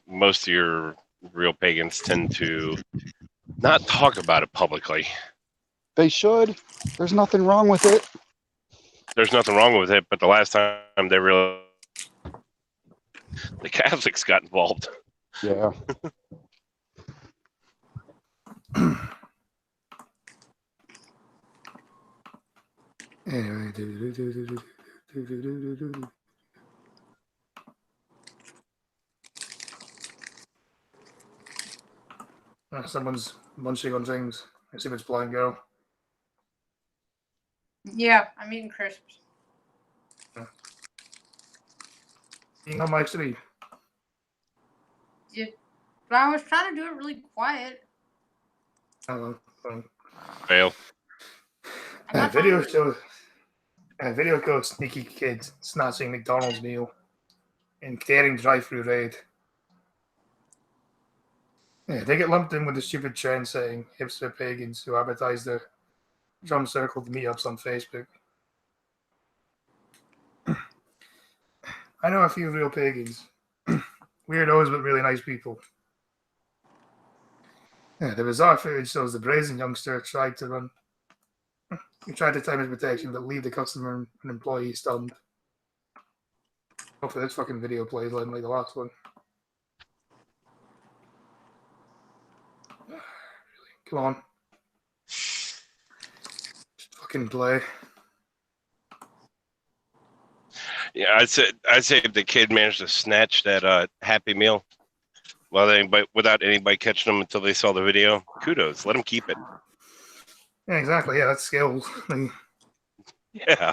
Most of your real pagans tend to not talk about it publicly. They should. There's nothing wrong with it. There's nothing wrong with it, but the last time they really, the Catholics got involved. Yeah. Anyway, someone's munching on things. I assume it's Blind Girl. Yeah, I'm eating crisps. Eating on my street. Yeah, but I was trying to do it really quiet. Fail. I'm not Video trying to- shows. Video code sneaky kids snatching McDonald's meal and daring drive-through raid. Yeah, they get lumped in with the stupid trend saying hipster pagans who advertise their drum circle meetups on Facebook. I know a few real pagans. Weirdos, but really nice people. Yeah, the bizarre footage shows the brazen youngster tried to run. He tried to time his protection, but leave the customer and employee stunned. Hopefully this fucking video plays like the last one. Come on. Just fucking play. Yeah, I'd say if the kid managed to snatch that Happy Meal without anybody catching them until they saw the video, kudos. Let him keep it. Yeah, exactly. Yeah, that's skills. Like, Yeah.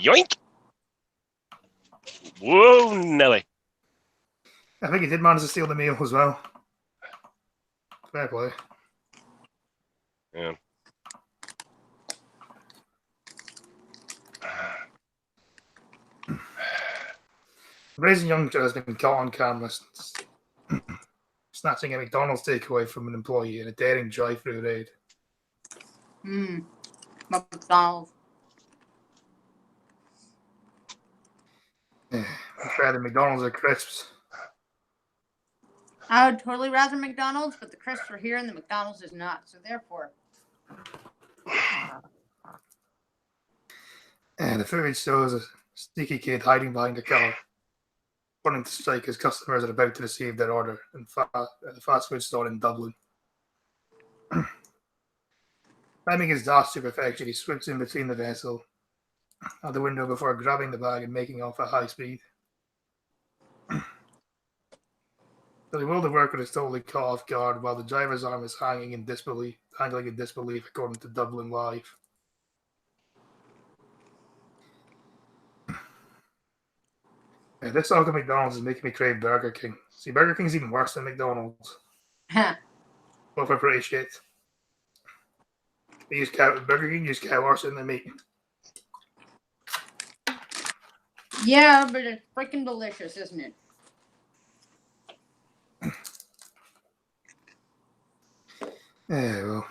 Yoink! Whoa, Nelly. I think he did manage to steal the meal as well. Fair play. Yeah. The brazen youngster has been caught on camera snatching a McDonald's takeaway from an employee in a daring drive-through raid. McDonald's. Yeah, I'd rather McDonald's or crisps. I would totally rather McDonald's, but the crisps are here and the McDonald's is not. So therefore, And the footage shows a sneaky kid hiding behind a car, wanting to strike as customers are about to receive their order at the fast food store in Dublin. Timing his dash to perfection, he swoops in between the vessel out the window before grabbing the bag and making off at high speed. The bewildered worker is totally caught off guard while the driver's arm is hanging in disbelief, according to Dublin Live. Yeah, this talk of McDonald's is making me crave Burger King. See, Burger King's even worse than McDonald's. Both are pretty shit. Burger King use cow worse than the meat. yeah, but it's freaking delicious, isn't it? Yeah, well.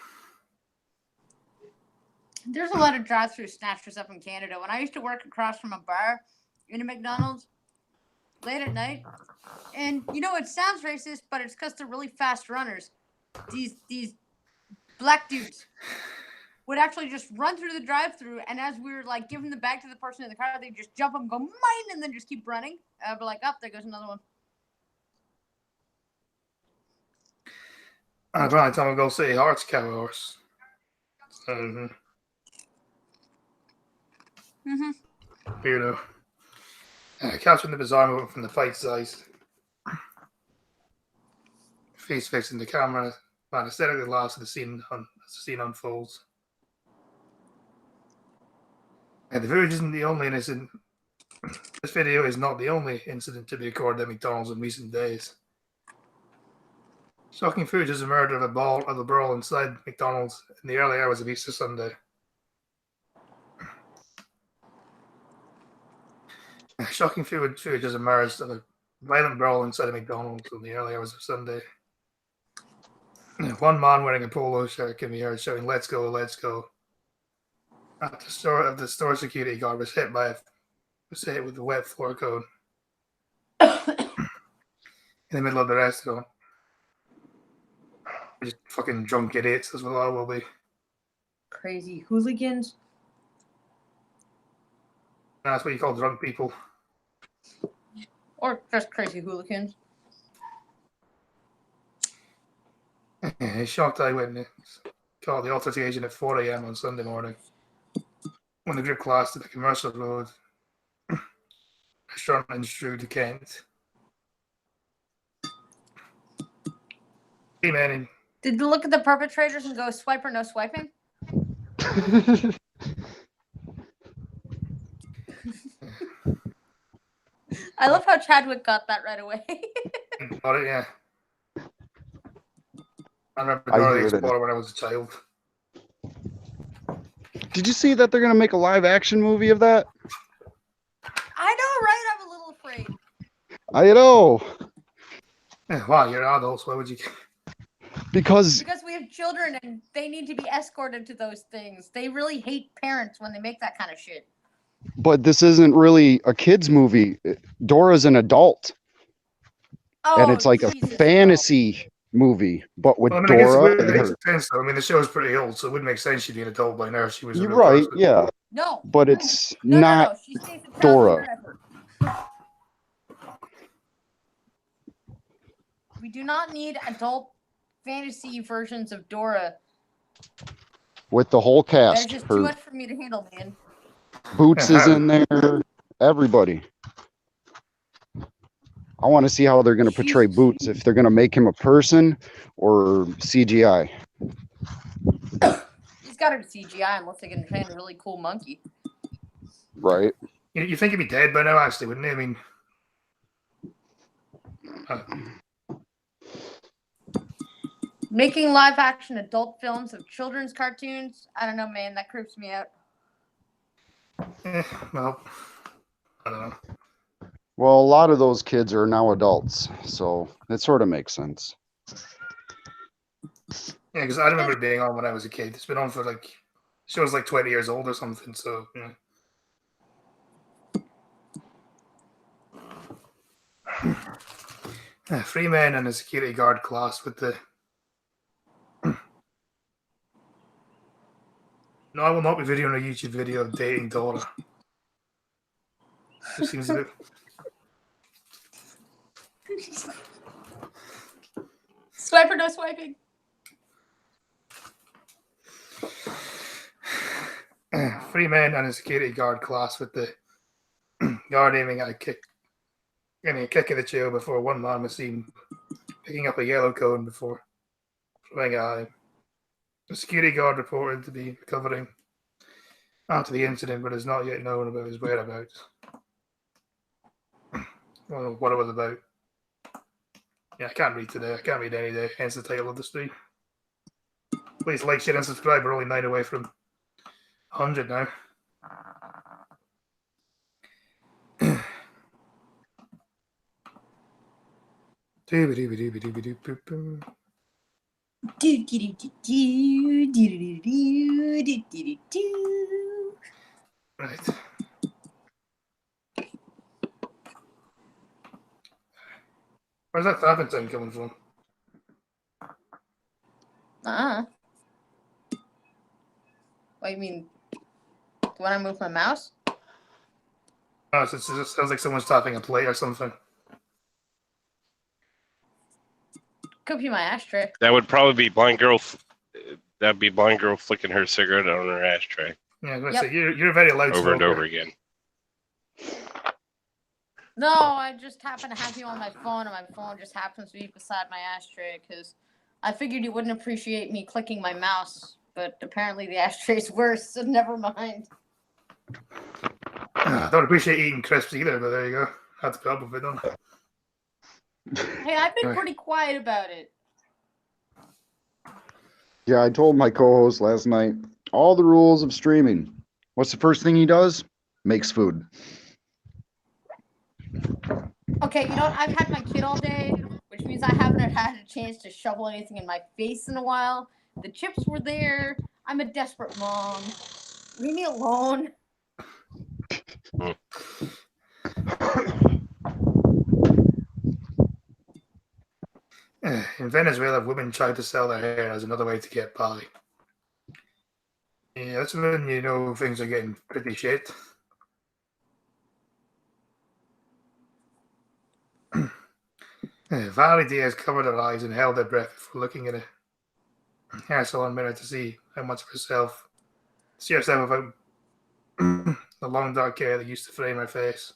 There's a lot of drive-through snatchers up in Canada. When I used to work across from a bar in a McDonald's late at night, and you know it sounds racist, but it's because they're really fast runners. These black dudes would actually just run through the drive-through, and as we were like giving the bag to the person in the car, they just jump up and go mine, and then just keep running. But like, oh, there goes another one. I'm trying to tell him to go see Hearts cow horse. Mm-hmm. Weirdo. Capturing the bizarre moment from the fight's eyes. Face fixing the camera, man, aesthetically laughs as the scene unfolds. And the footage isn't the only incident. This video is not the only incident to be recorded at McDonald's in recent days. Shocking footage has emerged of a brawl inside McDonald's in the early hours of Easter Sunday. Shocking footage has emerged of a violent brawl inside a McDonald's in the early hours of Sunday. One man wearing a polo shirt can be heard shouting, "Let's go, let's go." At the store security guard was hit with a wet floor cone in the middle of the restaurant. Just fucking drunk idiots, that's what I will be. Crazy hooligans. That's what you call drunk people. Or just crazy hooligans. A shocked eyewitness called the altercation at 4 a.m. on Sunday morning when the group collapsed at the Commercial Road restaurant in Strood, Kent. 3 men in Did you look at the perpetrators and go swipe or no swiping? I love how Chadwick got that right away. Got it, yeah. I remember I Dora the hear that. Explorer when I was a child. Did you see that they're gonna make a live action movie of that? I know, right? I'm a little afraid. I know, Wow, you're adults. Why would you? because Because we have children and they need to be escorted to those things. They really hate parents when they make that kind of shit. but this isn't really a kids movie. Dora's an adult, Oh, and it's like a Jesus, fantasy movie, but with Well, I mean, I guess it Dora. would and make her. sense, though. I mean, the show's pretty old, so it would make sense she'd be an adult by now if she was. a You're real right, person. yeah, No. but it's No, not. no. She stays a child Dora. forever. We do not need adult fantasy versions of Dora. With the whole That's cast. just too Her much for me to handle, man. Boots is in there. Everybody. I want to see how they're going to portray Jesus. Boots. If they're going to make him a person or CGI. He's got to be CGI unless they can train a really cool monkey. Right. You think he'd be dead by now, actually, wouldn't he? I mean, Making live action adult films of children's cartoons, I don't know, man. That creeps me out. well, I don't know. Well, a lot of those kids are now adults, so it sort of makes sense. Yeah, because I remember it being on when I was a kid. It's been on for like, the show's like 20 years old or something, so, yeah. Three men and a security guard class with the. No, I will not be videoing a YouTube video of dating Dora. This seems a bit. Swipe or no swiping? Three men and a security guard class with the guard aiming a kick in the chair before one man was seen picking up a yellow cone before throwing at him. The security guard reported to be recovering after the incident, but is not yet known about his whereabouts. Well, what it was about. Yeah, I can't read today. I can't read any day, hence the title of the stream. Please like, share, and subscribe. We're only 9 away from 100 now. Right. Where's that tapping sound coming from? What, you mean? When I move my mouse? Oh, it just sounds like someone's tapping a plate or something. Could be my ashtray. That would probably be blind girl. That'd be blind girl flicking her cigarette on her ashtray Yeah, I was Yep. gonna say, you're a very loud over and smoker. over again. No, I just happen to have you on my phone, and my phone just happens to be beside my ashtray because I figured you wouldn't appreciate me clicking my mouse, but apparently the ashtray's worse, so never mind. I don't appreciate eating crisps either, but there you go. Had to put up with it, don't I? Hey, I've been Right. pretty quiet about it. Yeah, I told my co-host last night all the rules of streaming. What's the first thing he does? Makes food. Okay, you know what? I've had my kid all day, which means I haven't had a chance to shovel anything in my face in a while. The chips were there. I'm a desperate mom. Leave me alone. In Venezuela, women try to sell their hair as another way to get by. Yeah, that's when you know things are getting pretty shit. Valerie Diaz covered her eyes and held her breath before looking at a hair salon mirror to see how much of herself, see herself without the long dark hair that used to frame her face.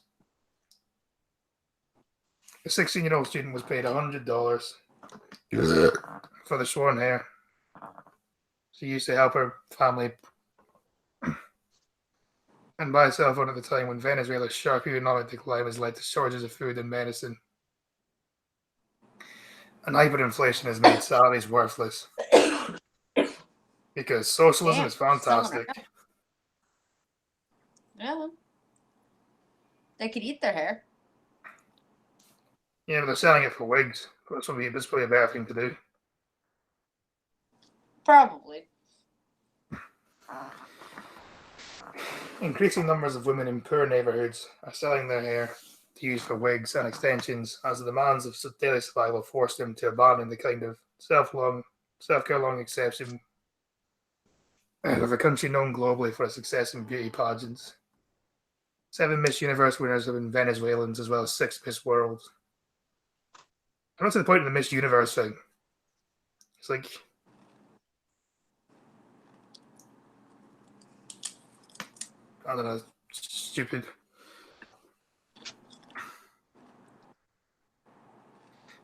A 16-year-old student was paid $100 for the shorn hair. She used to help her family and buy cell phone at the time when Venezuela's sharp economic decline has led to shortages of food and medicine. And hyperinflation has made salaries worthless. Because socialism Damn, is fantastic. Yeah. They could eat their hair. Yeah, but they're selling it for wigs. That's probably a better thing to do. Probably. Increasing numbers of women in poor neighborhoods are selling their hair to use for wigs and extensions as the demands of daily survival force them to abandon the kind of self-care long exception of a country known globally for its success in beauty pageants. 7 Miss Universe winners have been Venezuelans, as well as 6 Miss Worlds. I'm not to the point of the Miss Universe thing. It's like, I don't know, stupid.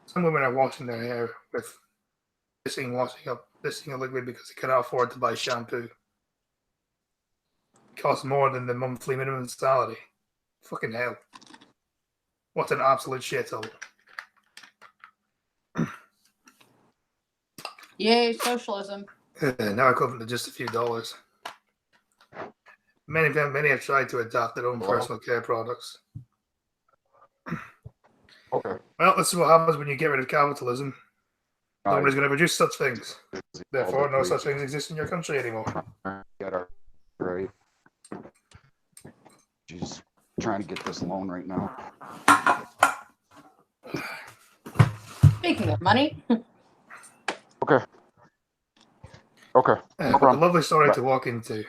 Some women are washing their hair with missing a liquid because they cannot afford to buy shampoo. It costs more than the monthly minimum salary. Fucking hell. What an absolute shithole. Yay, socialism. Now equivalent to just a few dollars. Many have tried to adopt their own personal care products. Okay. Well, this is what happens when you get rid of capitalism. All Nobody's right. going to produce such things. Therefore, no such things exist in your country anymore. Got our right. She's trying to get this loan right now. Speaking of money, Okay. Okay. No A problem. lovely story to walk into.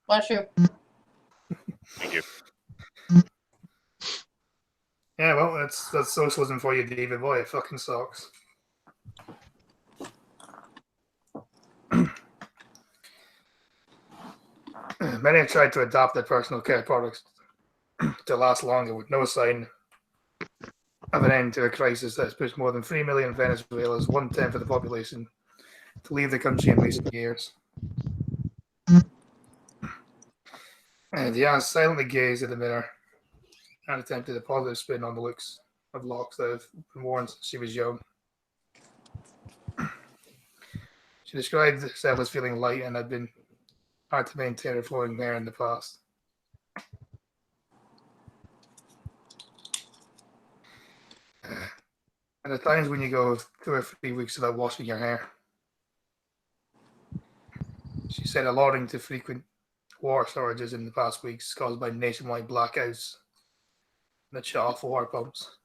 bless you. Thank you. Yeah, well, that's socialism for you, David. Boy, it fucking sucks. Many have tried to adopt their personal care products to last longer with no sign of an end to a crisis that has pushed more than 3 million Venezuelans, 1/10 of the population, to leave the country in recent years. Diaz silently gazed at the mirror and attempted a positive spin on the looks of locks that have been worn since she was young. She described herself as feeling light and had been hard to maintain her flowing hair in the past. And at times when you go 2 or 3 weeks without washing your hair, she said, alluding to frequent water shortages in the past weeks caused by nationwide blackouts that shut off water pumps.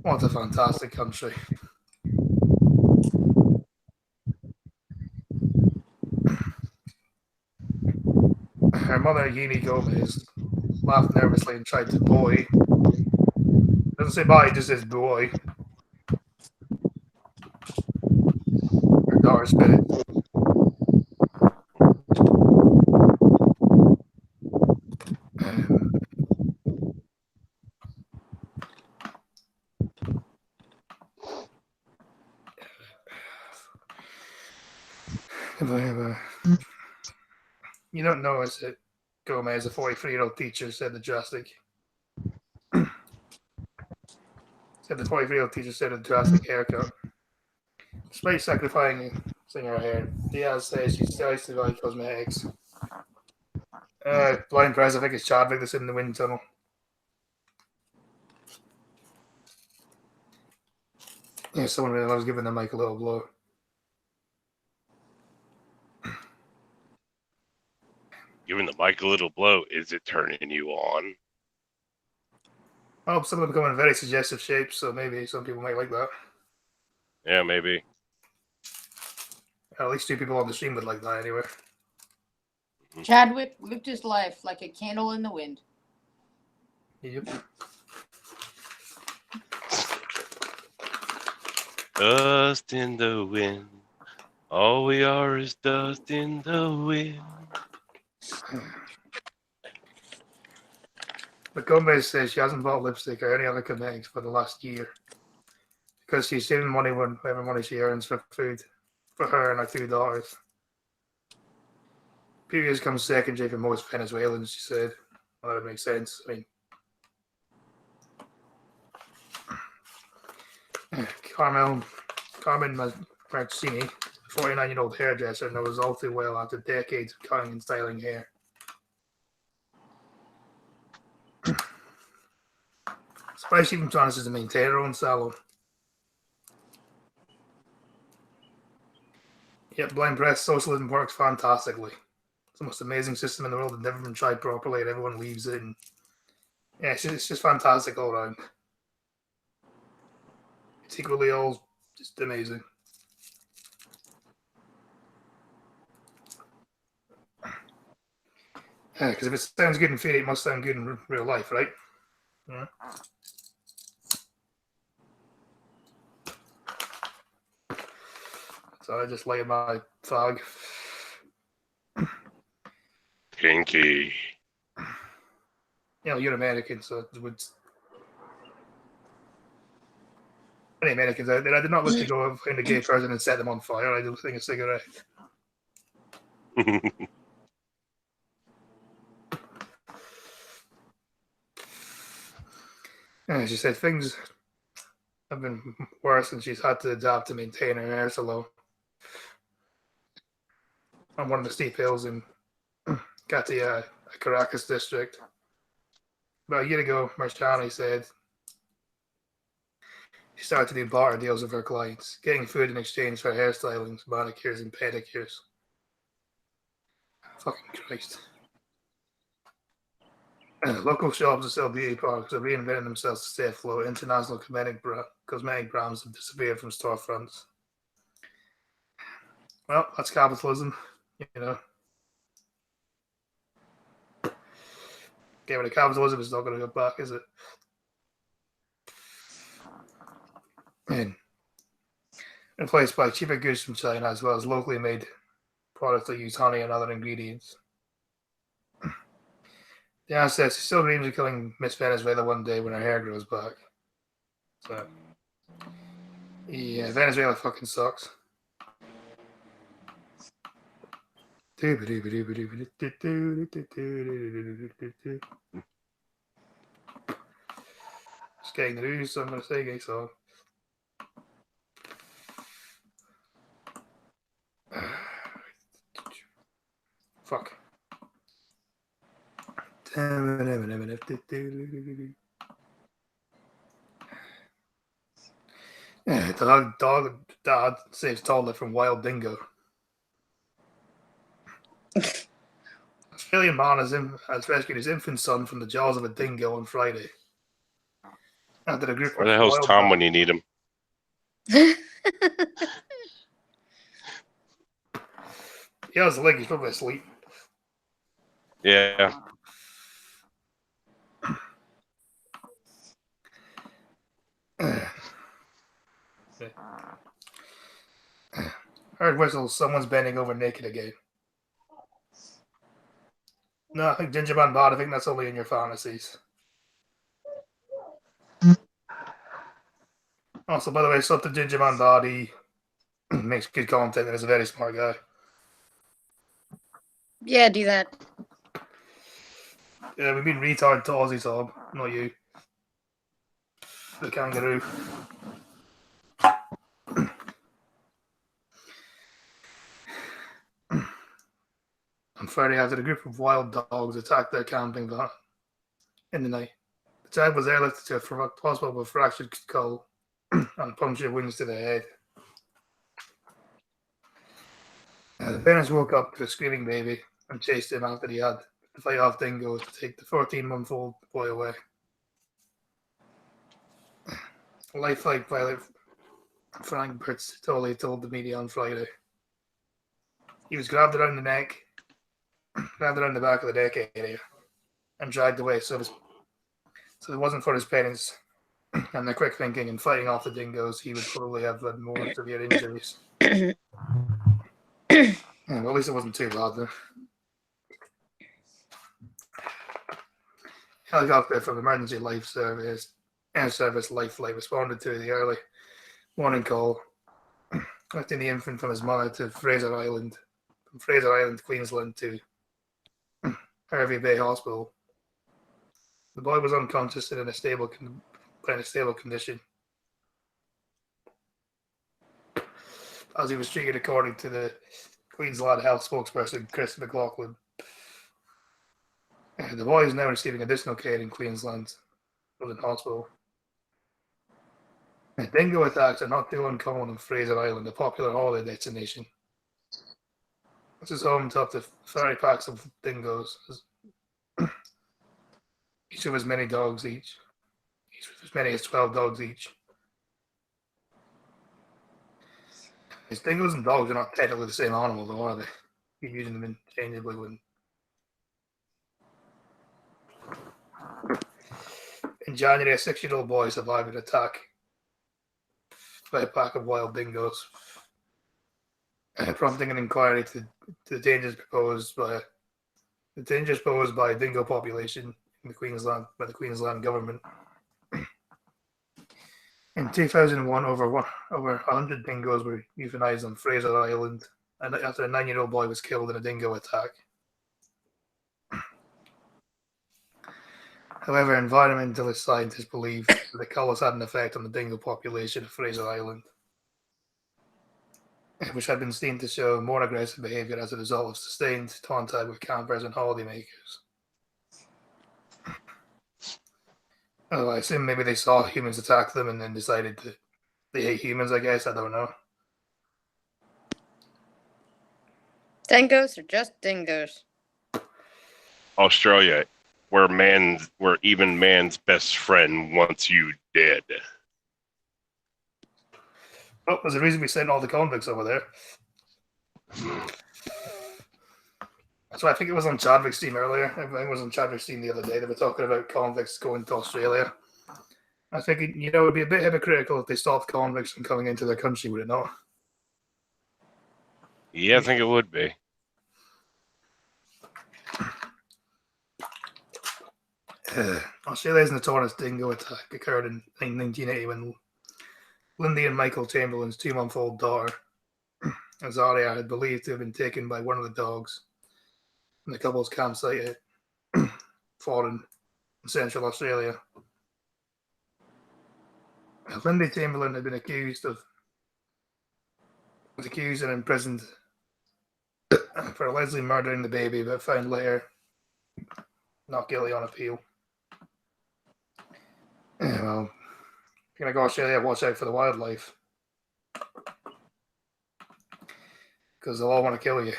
What a fantastic country. Her mother, Yini Gomez, laughed nervously and tried to boy. Doesn't say bye, it just says boy. Her daughter spit it. You don't know, is it? Gomez, a 43-year-old teacher, said the drastic. Said the 43-year-old teacher said a drastic haircut. Despite sacrificing her hair, Diaz says she still likes to buy cosmetics. Blind Press, I think it's Chadwick that's in the wind tunnel. Yeah, someone really loves giving the mic a little blow. Giving the mic a little blow. Is it turning you on? Oh, some of them come in very suggestive shapes, so maybe some people might like that. Yeah, maybe. At least 2 people on the stream would like that anyway. Chadwick lived his life like a candle in the wind. Yep. Dust in the wind. All we are is dust in the wind. But Gomez says she hasn't bought lipstick or any other cosmetics for the last year because she's saving money whatever money she earns for food for her and her 2 daughters. Periods comes secondary for most Venezuelans, she said. Well, that would make sense. I mean, Carmen Marcini, 49-year-old hairdresser, knows all too well after decades of cutting and styling hair. Surprised she even manages to maintain her own salon. Yet Blind Press socialism works fantastically. It's the most amazing system in the world that's never been tried properly, and everyone leaves it. And yeah, it's just fantastic all around. It's equally all just amazing. Because if it sounds good in theory, it must sound good in real life, right? Yeah. So I just light my fog. Kinky. You know, you're American, so it would. Any Americans out there, I did not look to go find a gay person and set them on fire. I just think a cigarette. Yeah, she said things have been worse and she's had to adapt to maintain her hair salon on one of the steep hills in Catia, Caracas district. About a year ago, Marciani said she started to do barter deals with her clients, getting food in exchange for hairstylings, manicures, and pedicures. Fucking Christ. Local shops that sell beauty products are reinventing themselves to stay afloat. International cosmetic brands have disappeared from storefronts. Well, that's capitalism, you know. Get rid of capitalism, it's not going to go back, is it? And replaced by cheaper goods from China as well as locally made products that use honey and other ingredients. The answer says she still dreams of killing Miss Venezuela one day when her hair grows back. So, yeah, Venezuela fucking sucks. Just getting the news, so I'm going to say gay song. Fuck. Yeah, dad saves toddler from wild dingo. Australian man has rescued his infant son from the jaws of a dingo on Friday. After a group Where the hell's wild Tom dogs- when you need him? He has a leg, he's probably asleep. Yeah. Heard whistles, someone's bending over naked again. No, I think Gingerman Bot, I think that's only in your fantasies. Also, by the way, sub to Gingerman Bot, he makes good content and is a very smart guy. Yeah, do that. Yeah, we've been retarded to Aussie Sob, not you. The kangaroo. Friday after a group of wild dogs attacked their camping van in the night. The child was airlifted to a hospital with fractured skull and punctured wounds to the head. The parents woke up to a screaming baby and chased him after he had to fight off dingoes to take the 14-month-old boy away. Life flight pilot Frank Bertolli told the media on Friday. He was grabbed around the neck, grabbed around the back of the neck area, and dragged away. So it wasn't for his parents and their quick thinking and fighting off the dingoes, he would probably have had more severe injuries. Yeah, well, at least it wasn't too bad though. Helicopter from Emergency Life Service, Air Service Life Flight responded to the early morning call, lifting the infant from his mother to Fraser Island, from Fraser Island, Queensland to Hervey Bay Hospital. The boy was unconscious and in a stable condition, as he was treated according to the Queensland Health spokesperson Chris McLaughlin. The boy is now receiving additional care in Queensland Children's Hospital. Dingo attacks are not too uncommon on Fraser Island, a popular holiday destination. This is home to up to 30 packs of dingoes, each with as many dogs each. Each with as many as 12 dogs each. These dingoes and dogs are not technically the same animal, though, are they? You're using them interchangeably when. In January, a 6-year-old boy survived an attack by a pack of wild dingoes, prompting an inquiry to the dangers posed by dingo population in by the Queensland government. In 2001, over 100 dingoes were euthanized on Fraser Island, and after a 9-year-old boy was killed in a dingo attack. However, environmentalist scientists believe that the cullers had an effect on the dingo population of Fraser Island, which had been seen to show more aggressive behavior as a result of sustained contact with campers and holidaymakers. Oh, I assume maybe they saw humans attack them and then decided that they hate humans, I guess. I don't know. Dingoes are just dingoes. Australia, where even man's best friend wants you dead. Oh, there's a reason we sent all the convicts over there. So I think it was on Chadwick's team earlier. I think it was on Chadwick's team the other day. They were talking about convicts going to Australia. I think, it would be a bit hypocritical if they stopped convicts from coming into their country, would it not? Yeah, I think it would be. Australia's notorious dingo attack occurred in 1980 when Lindy and Michael Chamberlain's 2-month-old daughter, Azaria, had believed to have been taken by one of the dogs in the couple's campsite at Fawdon in Central Australia. Lindy Chamberlain had been accused and imprisoned for allegedly murdering the baby, but found later not guilty on appeal. Yeah, well, if you're going to go to Australia, watch out for the wildlife, because they'll all want to kill you.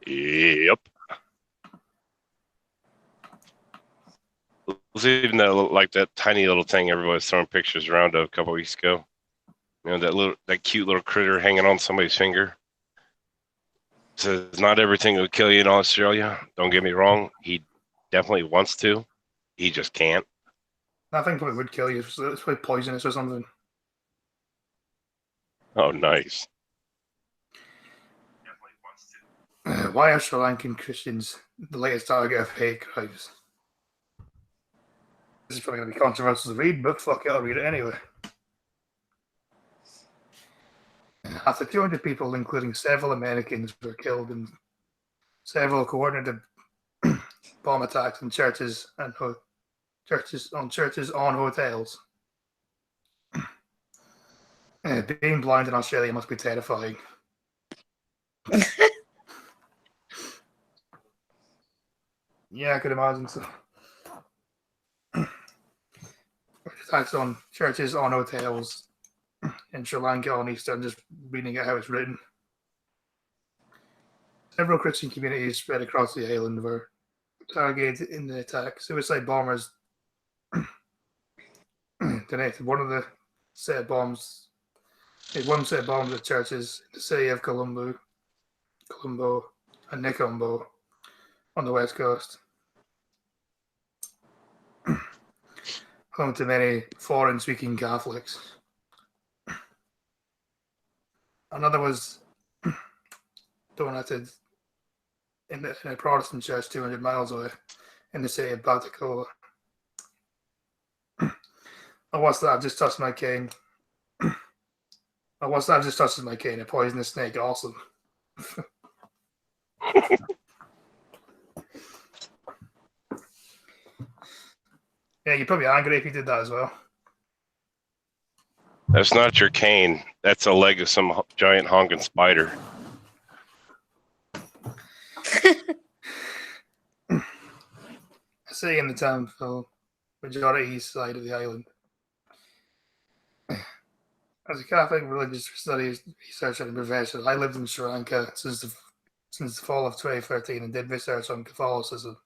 Yep. It was even that tiny little thing everybody was throwing pictures around of a couple weeks ago. You know, that cute little critter hanging on somebody's finger. Says not everything will kill you in Australia. Don't get me wrong. He definitely wants to. He just can't. I think probably would kill you. It's probably poisonous or something. Oh, nice. Why are Sri Lankan Christians the latest target of hate crimes? This is probably going to be controversial to read, but fuck it, I'll read it anyway. After 200 people, including several Americans, were killed in several coordinated bomb attacks on churches and churches on hotels. Being blind in Australia must be terrifying. Yeah, I could imagine so. Attacks on churches, on hotels in Sri Lanka on Easter. I'm just reading it how it's written. Several Christian communities spread across the island were targeted in the attack. Suicide bombers detonated one set of bombs at churches in the city of Colombo, and Nikombo on the west coast. Home to many foreign-speaking Catholics. Another was donated in a Protestant church 200 miles away in the city of Batacoa. Oh, what's that? I've just touched my cane. Oh, what's that? I've just touched my cane. A poisonous snake. Awesome. Yeah, you'd probably be angry if you did that as well. That's not your cane. That's a leg of some giant honking spider. A city in the town fell majority east side of the island. As a Catholic religious studies researcher and professor, I lived in Sri Lanka since the fall of 2013 and did research on Catholicism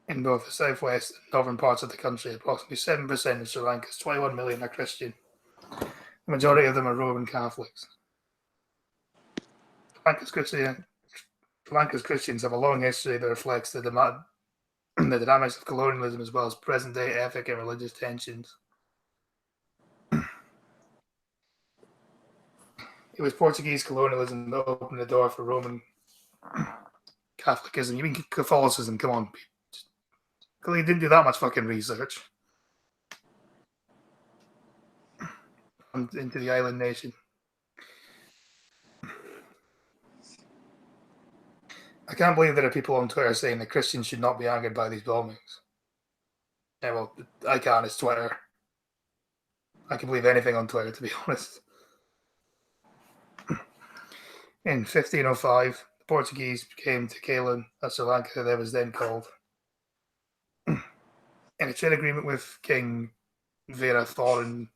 in both the southwest and northern parts of the country. Approximately 7% of Sri Lanka's 21 million are Christian. The majority of them are Roman Catholics. Sri Lanka's Christians have a long history that reflects the dynamics of colonialism as well as present-day ethnic and religious tensions. It was Portuguese colonialism that opened the door for Roman Catholicism. You mean Catholicism? Come on. Clearly didn't do that much fucking research into the island nation. I can't believe there are people on Twitter saying that Christians should not be angered by these bombings. Yeah, well, I can't. It's Twitter. I can believe anything on Twitter, to be honest. In 1505, the Portuguese came to Ceylon, as Sri Lanka that was then called. In a trade agreement with King Veerathoran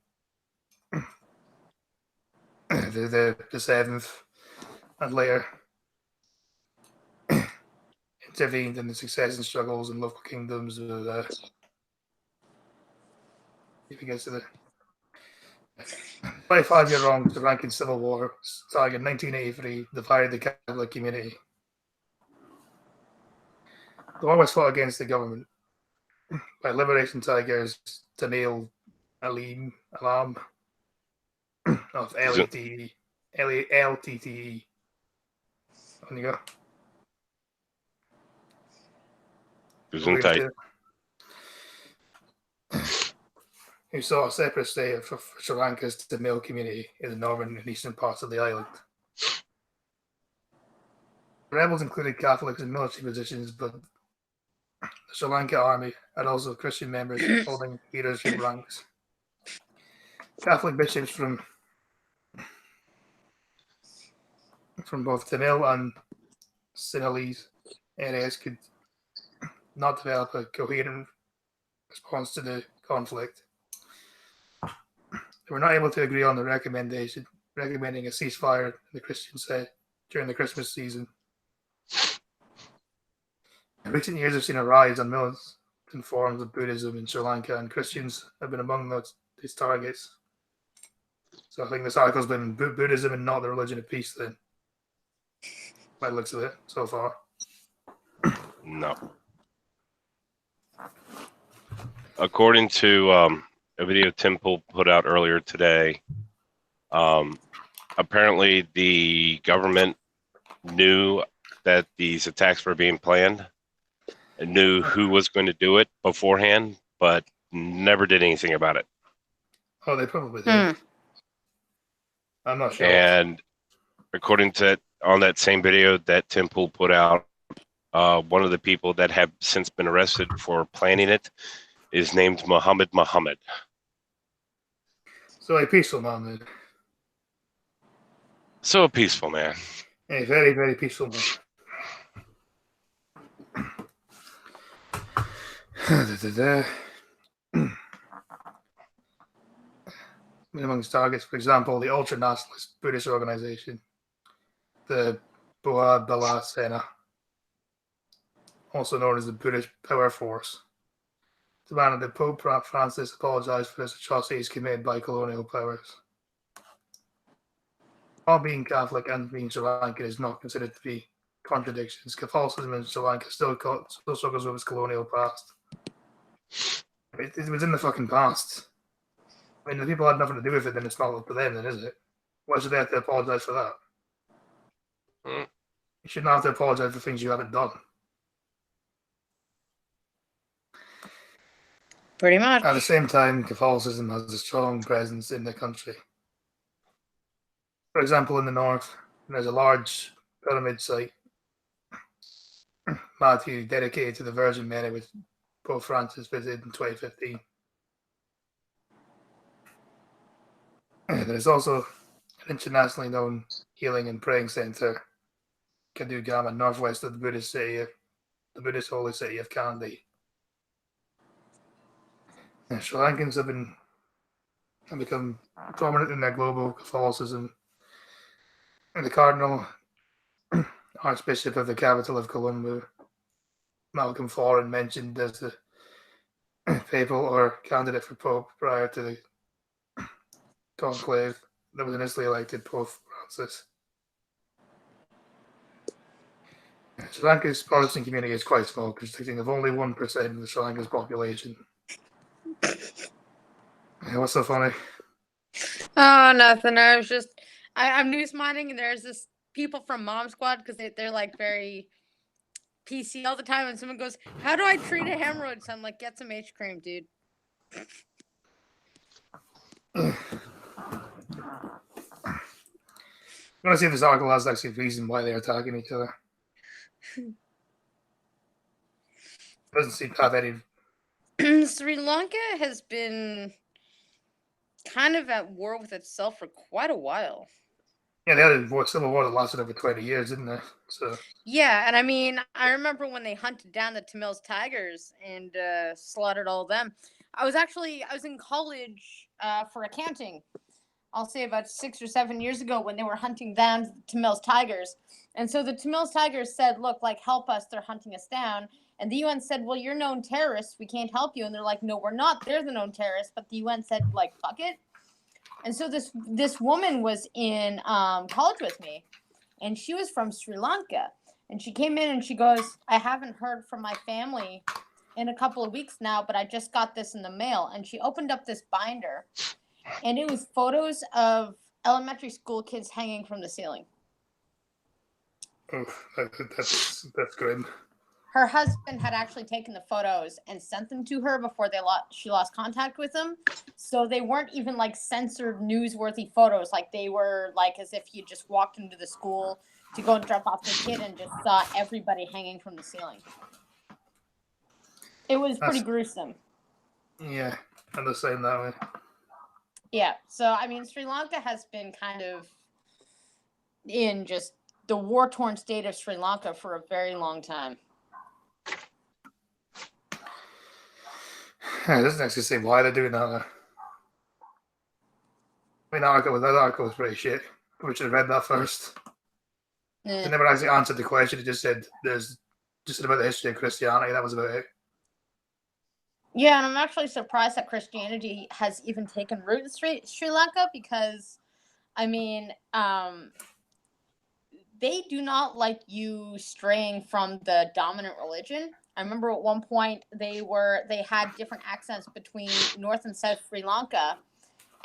the seventh, and later intervened in the succession struggles in local kingdoms of the 25-year-long Sri Lankan civil war starting in 1983 divided the Catholic community. The war was fought against the government by Liberation Tigers Tamil Alam of LTTE. On you go. Who saw a separate state for Sri Lanka's Tamil community in the northern and eastern parts of the island. The rebels included Catholics in military positions, but the Sri Lanka army had also Christian members holding leadership ranks. Catholic bishops from both Tamil and Sinhalese areas could not develop a coherent response to the conflict. They were not able to agree on the recommending a ceasefire, the Christians said, during the Christmas season. In recent years have seen a rise on militant forms of Buddhism in Sri Lanka, and Christians have been among these targets. So I think this article's been Buddhism and not the religion of peace then. By the looks of it so far. No. According to a video Tim Pool put out earlier today, apparently the government knew that these attacks were being planned and knew who was going to do it beforehand, but never did anything about it. Oh, they probably did. I'm not sure. And according to on that same video that Tim Pool put out, one of the people that have since been arrested for planning it is named Muhammad. So a peaceful man, then. So a peaceful man. A very, very peaceful man. Amongst targets, for example, the ultra-nationalist British organization, the Boa Bala Sena, also known as the British Power Force, demanded that Pope Francis apologize for his atrocities committed by colonial powers. While being Catholic and being Sri Lankan is not considered to be contradictions, Catholicism in Sri Lanka still struggles with its colonial past. It was in the fucking past. I mean, the people had nothing to do with it, then it's not up to them, then, is it? Why should they have to apologize for that? Mm. You shouldn't have to apologize for things you haven't done. Pretty much. At the same time, Catholicism has a strong presence in the country. For example, in the north, there's a large pyramid site, Matthew, dedicated to the Virgin Mary, which Pope Francis visited in 2015. There's also an internationally known healing and praying center, Kadugama, northwest of the Buddhist holy city of Kandy. Sri Lankans have become prominent in their global Catholicism. And the Cardinal Archbishop of the capital of Colombo, Malcolm Foran, mentioned as the papal or candidate for Pope prior to the conclave that was initially elected Pope Francis. Sri Lanka's Protestant community is quite small, consisting of only 1% of the Sri Lanka's population. What's so funny? Oh, nothing. I'm news minding, and there's this people from Mom Squad because they're like very PC all the time. And someone goes, "How do I treat a hemorrhoid?" So I'm like, "Get some H cream, dude." I want to see if this article has actually a reason why they're attacking each other. Doesn't seem to have any. Sri Lanka has been kind of at war with itself for quite a while. Yeah, they had a civil war that lasted over 20 years, didn't they? So Yeah, and I mean, I remember when they hunted down the Tamils tigers and slaughtered all of them. I was in college for accounting. I'll say about 6 or 7 years ago when they were hunting down the Tamils tigers. And so the Tamils tigers said, look, like, help us. They're hunting us down. And the UN said, well, you're known terrorists. We can't help you. And they're like, no, we're not. They're the known terrorists. But the UN said, like, fuck it. And so this woman was in college with me. And she was from Sri Lanka. And she came in and she goes, I haven't heard from my family in a couple of weeks now, but I just got this in the mail. And she opened up this binder. And it was photos of elementary school kids hanging from the ceiling. oh, that's grim. Her husband had actually taken the photos and sent them to her before she lost contact with them. So they weren't even like censored newsworthy photos. Like they were like as if you just walked into the school to go and drop off the kid and just saw everybody hanging from the ceiling. It was pretty gruesome. Yeah, I'm the same that way. Yeah, so I mean, Sri Lanka has been kind of in just the war-torn state of Sri Lanka for a very long time. It doesn't actually say why they're doing that. I mean, that article was pretty shit. We should have read that first. Yeah. It never actually answered the question. It just said there's just about the history of Christianity. That was about it. Yeah, and I'm actually surprised that Christianity has even taken root in Sri Lanka because, I mean, they do not like you straying from the dominant religion. I remember at one point they had different accents between North and South Sri Lanka,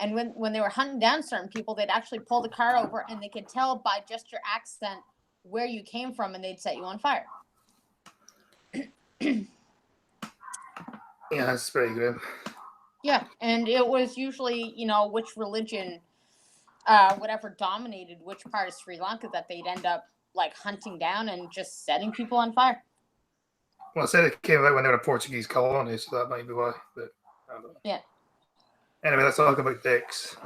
and when they were hunting down certain people, they'd actually pull the car over and they could tell by just your accent where you came from, and they'd set you on fire. Yeah, that's pretty grim. Yeah, and it was usually, which religion, whatever dominated which part of Sri Lanka that they'd end up, like, hunting down and just setting people on fire. Well, I said it came out when they were a Portuguese colony, so that might be why. But I don't know. Yeah. Anyway, let's talk about dicks.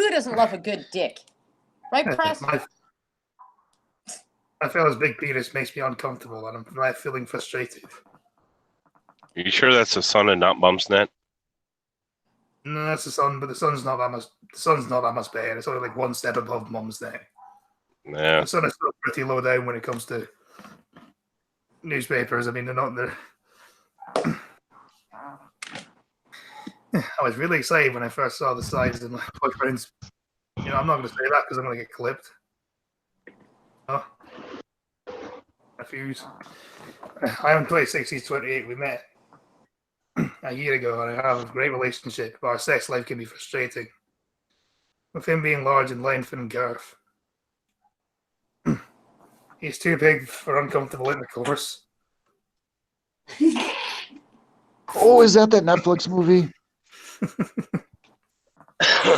Who doesn't love a good dick? Right, Press? My fella's big penis makes me uncomfortable, and I'm left feeling frustrated. Are you sure that's the sun and not Mumsnet? No, that's the sun, but the sun's not that much. The sun's not that much better. It's only like one step above Mum's neck. Yeah. The sun is still pretty low down when it comes to newspapers. I mean, they're not there. I was really excited when I first saw the size of my boyfriend's. You know, I'm not going to say that because I'm going to get clipped. Oh, refuse. I am 26, he's 28. We met a year ago, and I have a great relationship, but our sex life can be frustrating. With him being large in length and girth. He's too big for uncomfortable intercourse. Oh, is that Netflix movie?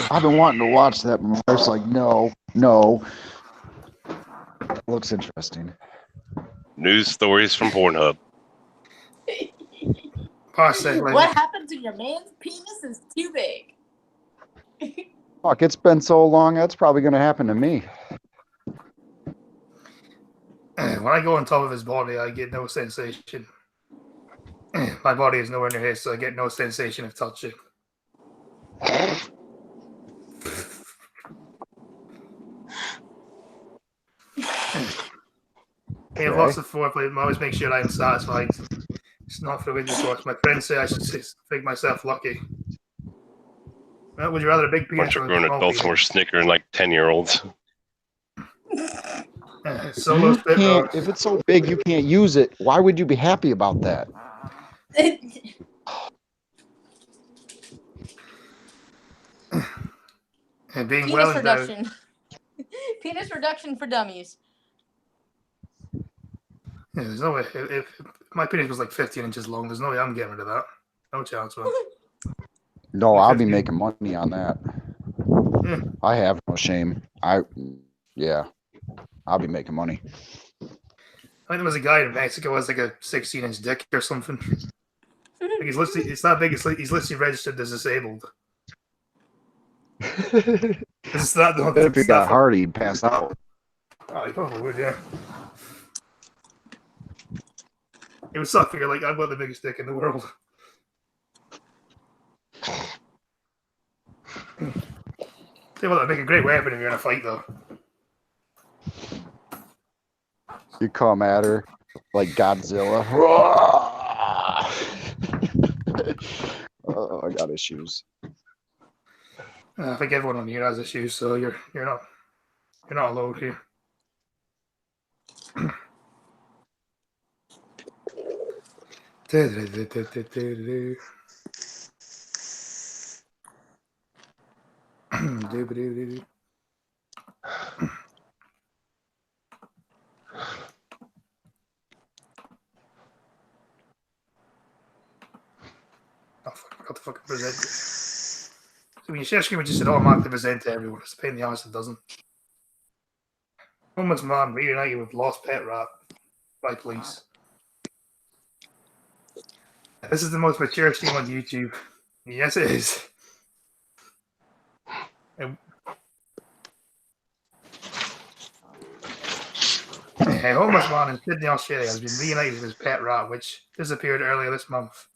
I've been wanting to watch that, but my wife's like, no. Looks interesting. News stories from Pornhub. What happens when your man's penis is too big? Fuck, it's been so long, that's probably going to happen to me. When I go on top of his body, I get no sensation. My body is nowhere near his, so I get no sensation of touching. I have lots of foreplay. I always make sure I'm satisfied. It's not for intercourse. My friends say I should think myself lucky. Well, would you rather a big penis Bunch or of a grown small adults penis? were snickering like 10-year-olds. Solo You spit can't, roast. if it's so big you can't use it, why would you be happy about that? And being Penis well endowed. reduction. Penis reduction for dummies. Yeah, there's no way. If my penis was like 15 inches long, there's no way I'm getting rid of that. No chance, man. No, I'll be 15. making money on that. Yeah. I have no shame. Yeah, I'll be making money. I think there was a guy in Mexico who has like a 16-inch dick or something. Like he's listed, it's that big. He's listed registered as disabled. It's not the If he got hard, he'd pass out. Oh, he probably would, yeah. It would suck if you're like, I've got the biggest dick in the world. Tell you what, that'd make a great weapon if you're in a fight, though. You come at her like Godzilla. Oh, I got issues. I think everyone on here has issues, so you're not alone here. Oh, fuck, I forgot to fucking present it. So when you share screen, it just said automatically present to everyone. It's a pain in the arse it doesn't. Homeless man reunited with lost pet rat by police. This is the most mature stream on YouTube. Yes, it is. A homeless man in Sydney, Australia has been reunited with his pet rat, which disappeared earlier this month.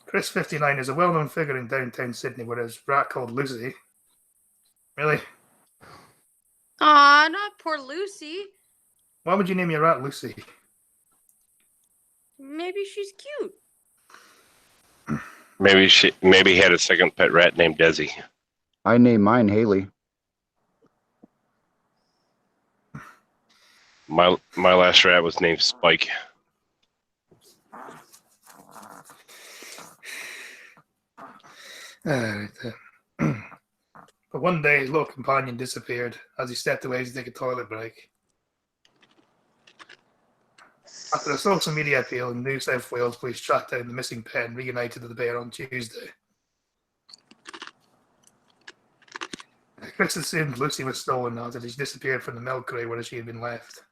Chris 59 is a well-known figure in downtown Sydney with his rat called Lucy. Really? Aw, not poor Lucy. Why would you name your rat Lucy? Maybe she's cute. Maybe he had a second pet rat named Desi. I named mine Haley. My last rat was named Spike. But one day, his little companion disappeared as he stepped away to take a toilet break. After a social media appeal, New South Wales police tracked down the missing pet and reunited with the bear on Tuesday. Chris assumed Lucy was stolen now that she disappeared from the milk crate where she had been left.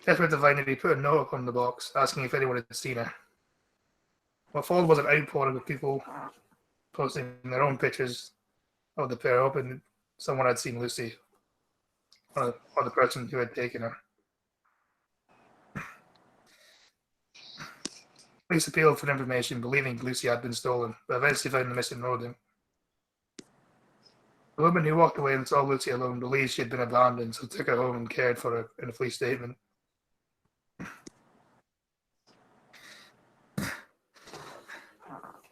Desperate to find her, he put a note up on the box asking if anyone had seen her. What followed was an outpouring of people posting their own pictures of the pair, hoping someone had seen Lucy or the person who had taken her. Police appealed for information, believing Lucy had been stolen, but eventually found the missing Rodin. The woman who walked away and saw Lucy alone believed she had been abandoned, so took her home and cared for her in a police statement.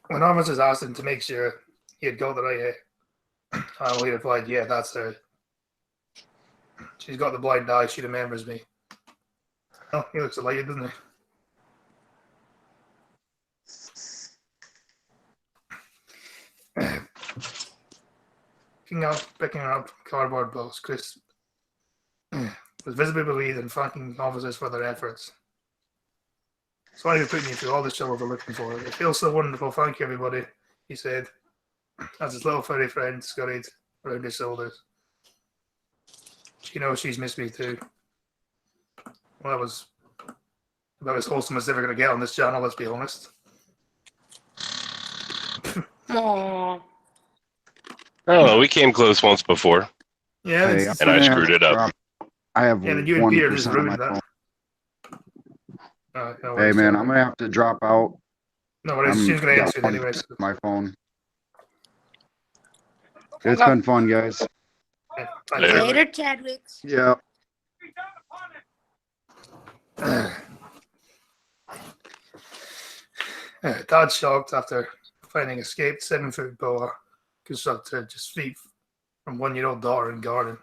When officers asked him to make sure he had got the right animal, he replied, "Yeah, that's her. She's got the blind eye. She remembers me." Oh, he looks delighted, doesn't he? Picking up cardboard box, Chris was visibly relieved and thanking officers for their efforts. "Sorry for putting you through all the trouble we're looking for. It feels so wonderful. Thank you, everybody," he said, as his little furry friend scurried around his shoulders. "She knows she's missed me too." Well, that was about as wholesome as ever going to get on this channel, let's be honest. Aww. Oh, we came close once before, Yeah, Hey, it's- and I screwed it up. I have yeah, then you and Peter just 1% on my ruined that. phone. No Hey worries, man, John. I'm gonna have to drop out. No worries, she was going to got answer it anyway. So. my phone. It's been fun, guys. Yeah, Later. Later, Chadwicks. Yeah. Todd's shocked after finding escaped 7-foot boa constructor just feet from 1-year-old daughter in garden.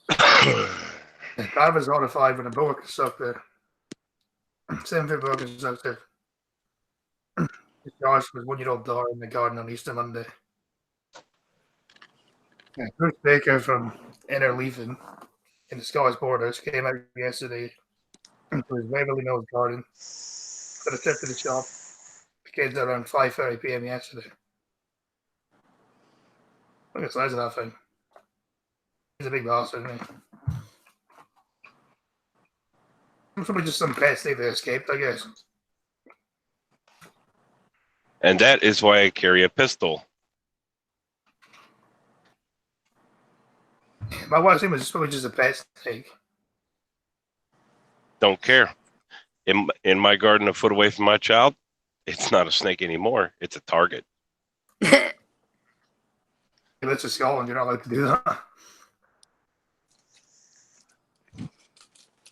Dad was horrified when a boa constructor, 7-foot boa constructor, discharged with 1-year-old daughter in the garden on Easter Monday. Bruce Baker from Innerleithen in the Scottish borders came out yesterday to his Waverley Mills garden for a trip to the shop. Begins around 5:30 p.m. yesterday. Look at the size of that thing. He's a big bastard, isn't he? Probably just some pet state that escaped, I guess. And that is why I carry a pistol. My wife's name was probably just a pet snake. Don't care. In my garden, a foot away from my child, it's not a snake anymore. It's a target. You live in Scotland, you're not allowed to do that.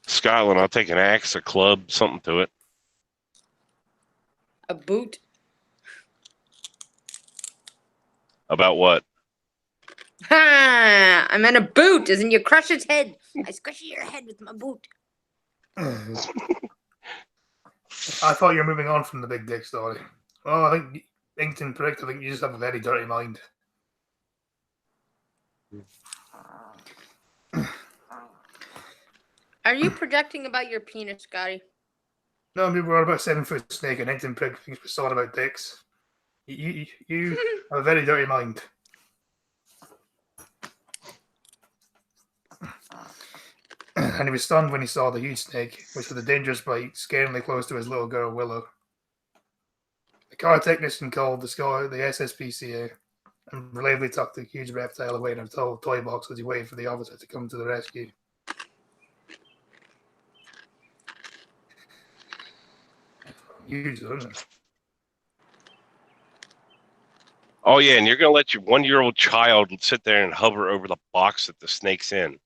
Scotland, I'll take an axe, a club, something to it. A boot. About what? Ha! I meant a boot, as in you crush its head. I squish your head with my boot. I thought you were moving on from the big dick story. Well, I think Inkton predict, I think you just have a very dirty mind. Are you projecting about your penis, Scotty? No, I mean, we're on about 7-foot snake, and Inkton predict thinks we're talking about dicks. You have a very dirty mind. And he was stunned when he saw the huge snake, which was a dangerous bite, scaringly close to his little girl, Willow. The car technician called the SSPCA and reliably tucked the huge reptile away in a toy box as he waited for the officer to come to the rescue. Huge, isn't it? Oh, yeah, and you're going to let your 1-year-old child sit there and hover over the box that the snake's in.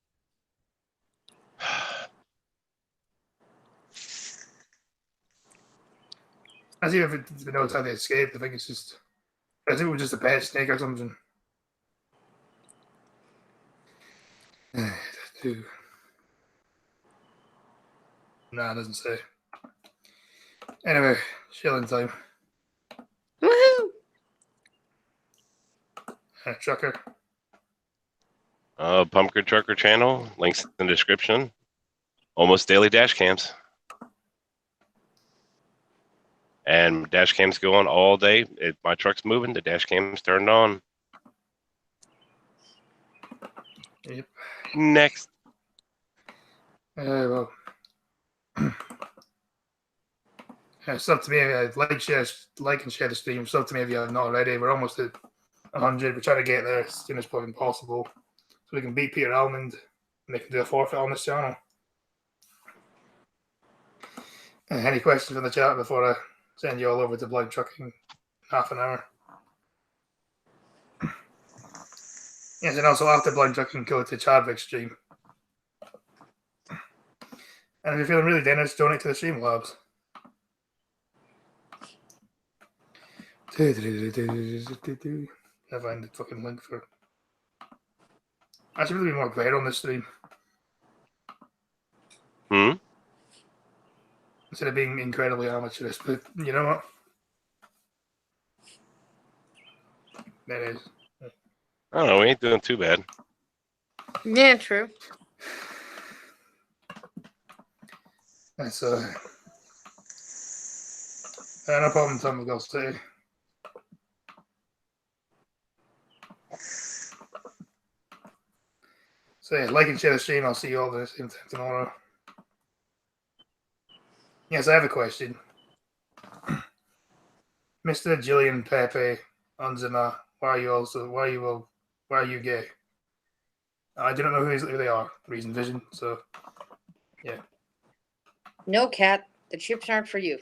I see if it knows how they escaped. I think it's just. I think it was just a pet snake or something. Nah, it doesn't say. Anyway, shilling time. Woohoo! Trucker. Pumpkin Trucker channel, links in the description. Almost daily dash cams. And dash cams go on all day. If my truck's moving, the dash cam's turned on. Yep. Next. Well. It's up to me. Like and share the stream. It's up to me if you have not already. We're almost at 100. We're trying to get there as soon as possible, so we can beat Peter Almond and they can do a forfeit on this channel. Any questions in the chat before I send you all over to Blind Trucking in half an hour? Yes, and also after Blind Trucking, go to Chadwick's stream. And if you're feeling really generous, donate to the Streamlabs. I find the fucking link for. I should really be more clear on this stream Hmm. instead of being incredibly amateurish. But you know what? That is. I don't know. We ain't doing too bad. Yeah, true. That's no problem, Tom McGill City. So yeah, like and share the stream. I'll see you all at the same time tomorrow. Yes, I have a question. Mr. Gillian Pepe Unzima, why are you gay? I do not know who they are. Reason Vision. So yeah. No, Cat. The chips aren't for you.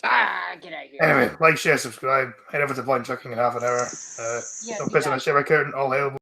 Ah, get out of here. Anyway, like, share, subscribe. Head over to Blind Trucking in half an hour. Yeah, Don't do piss on that. the shower curtain. All hail.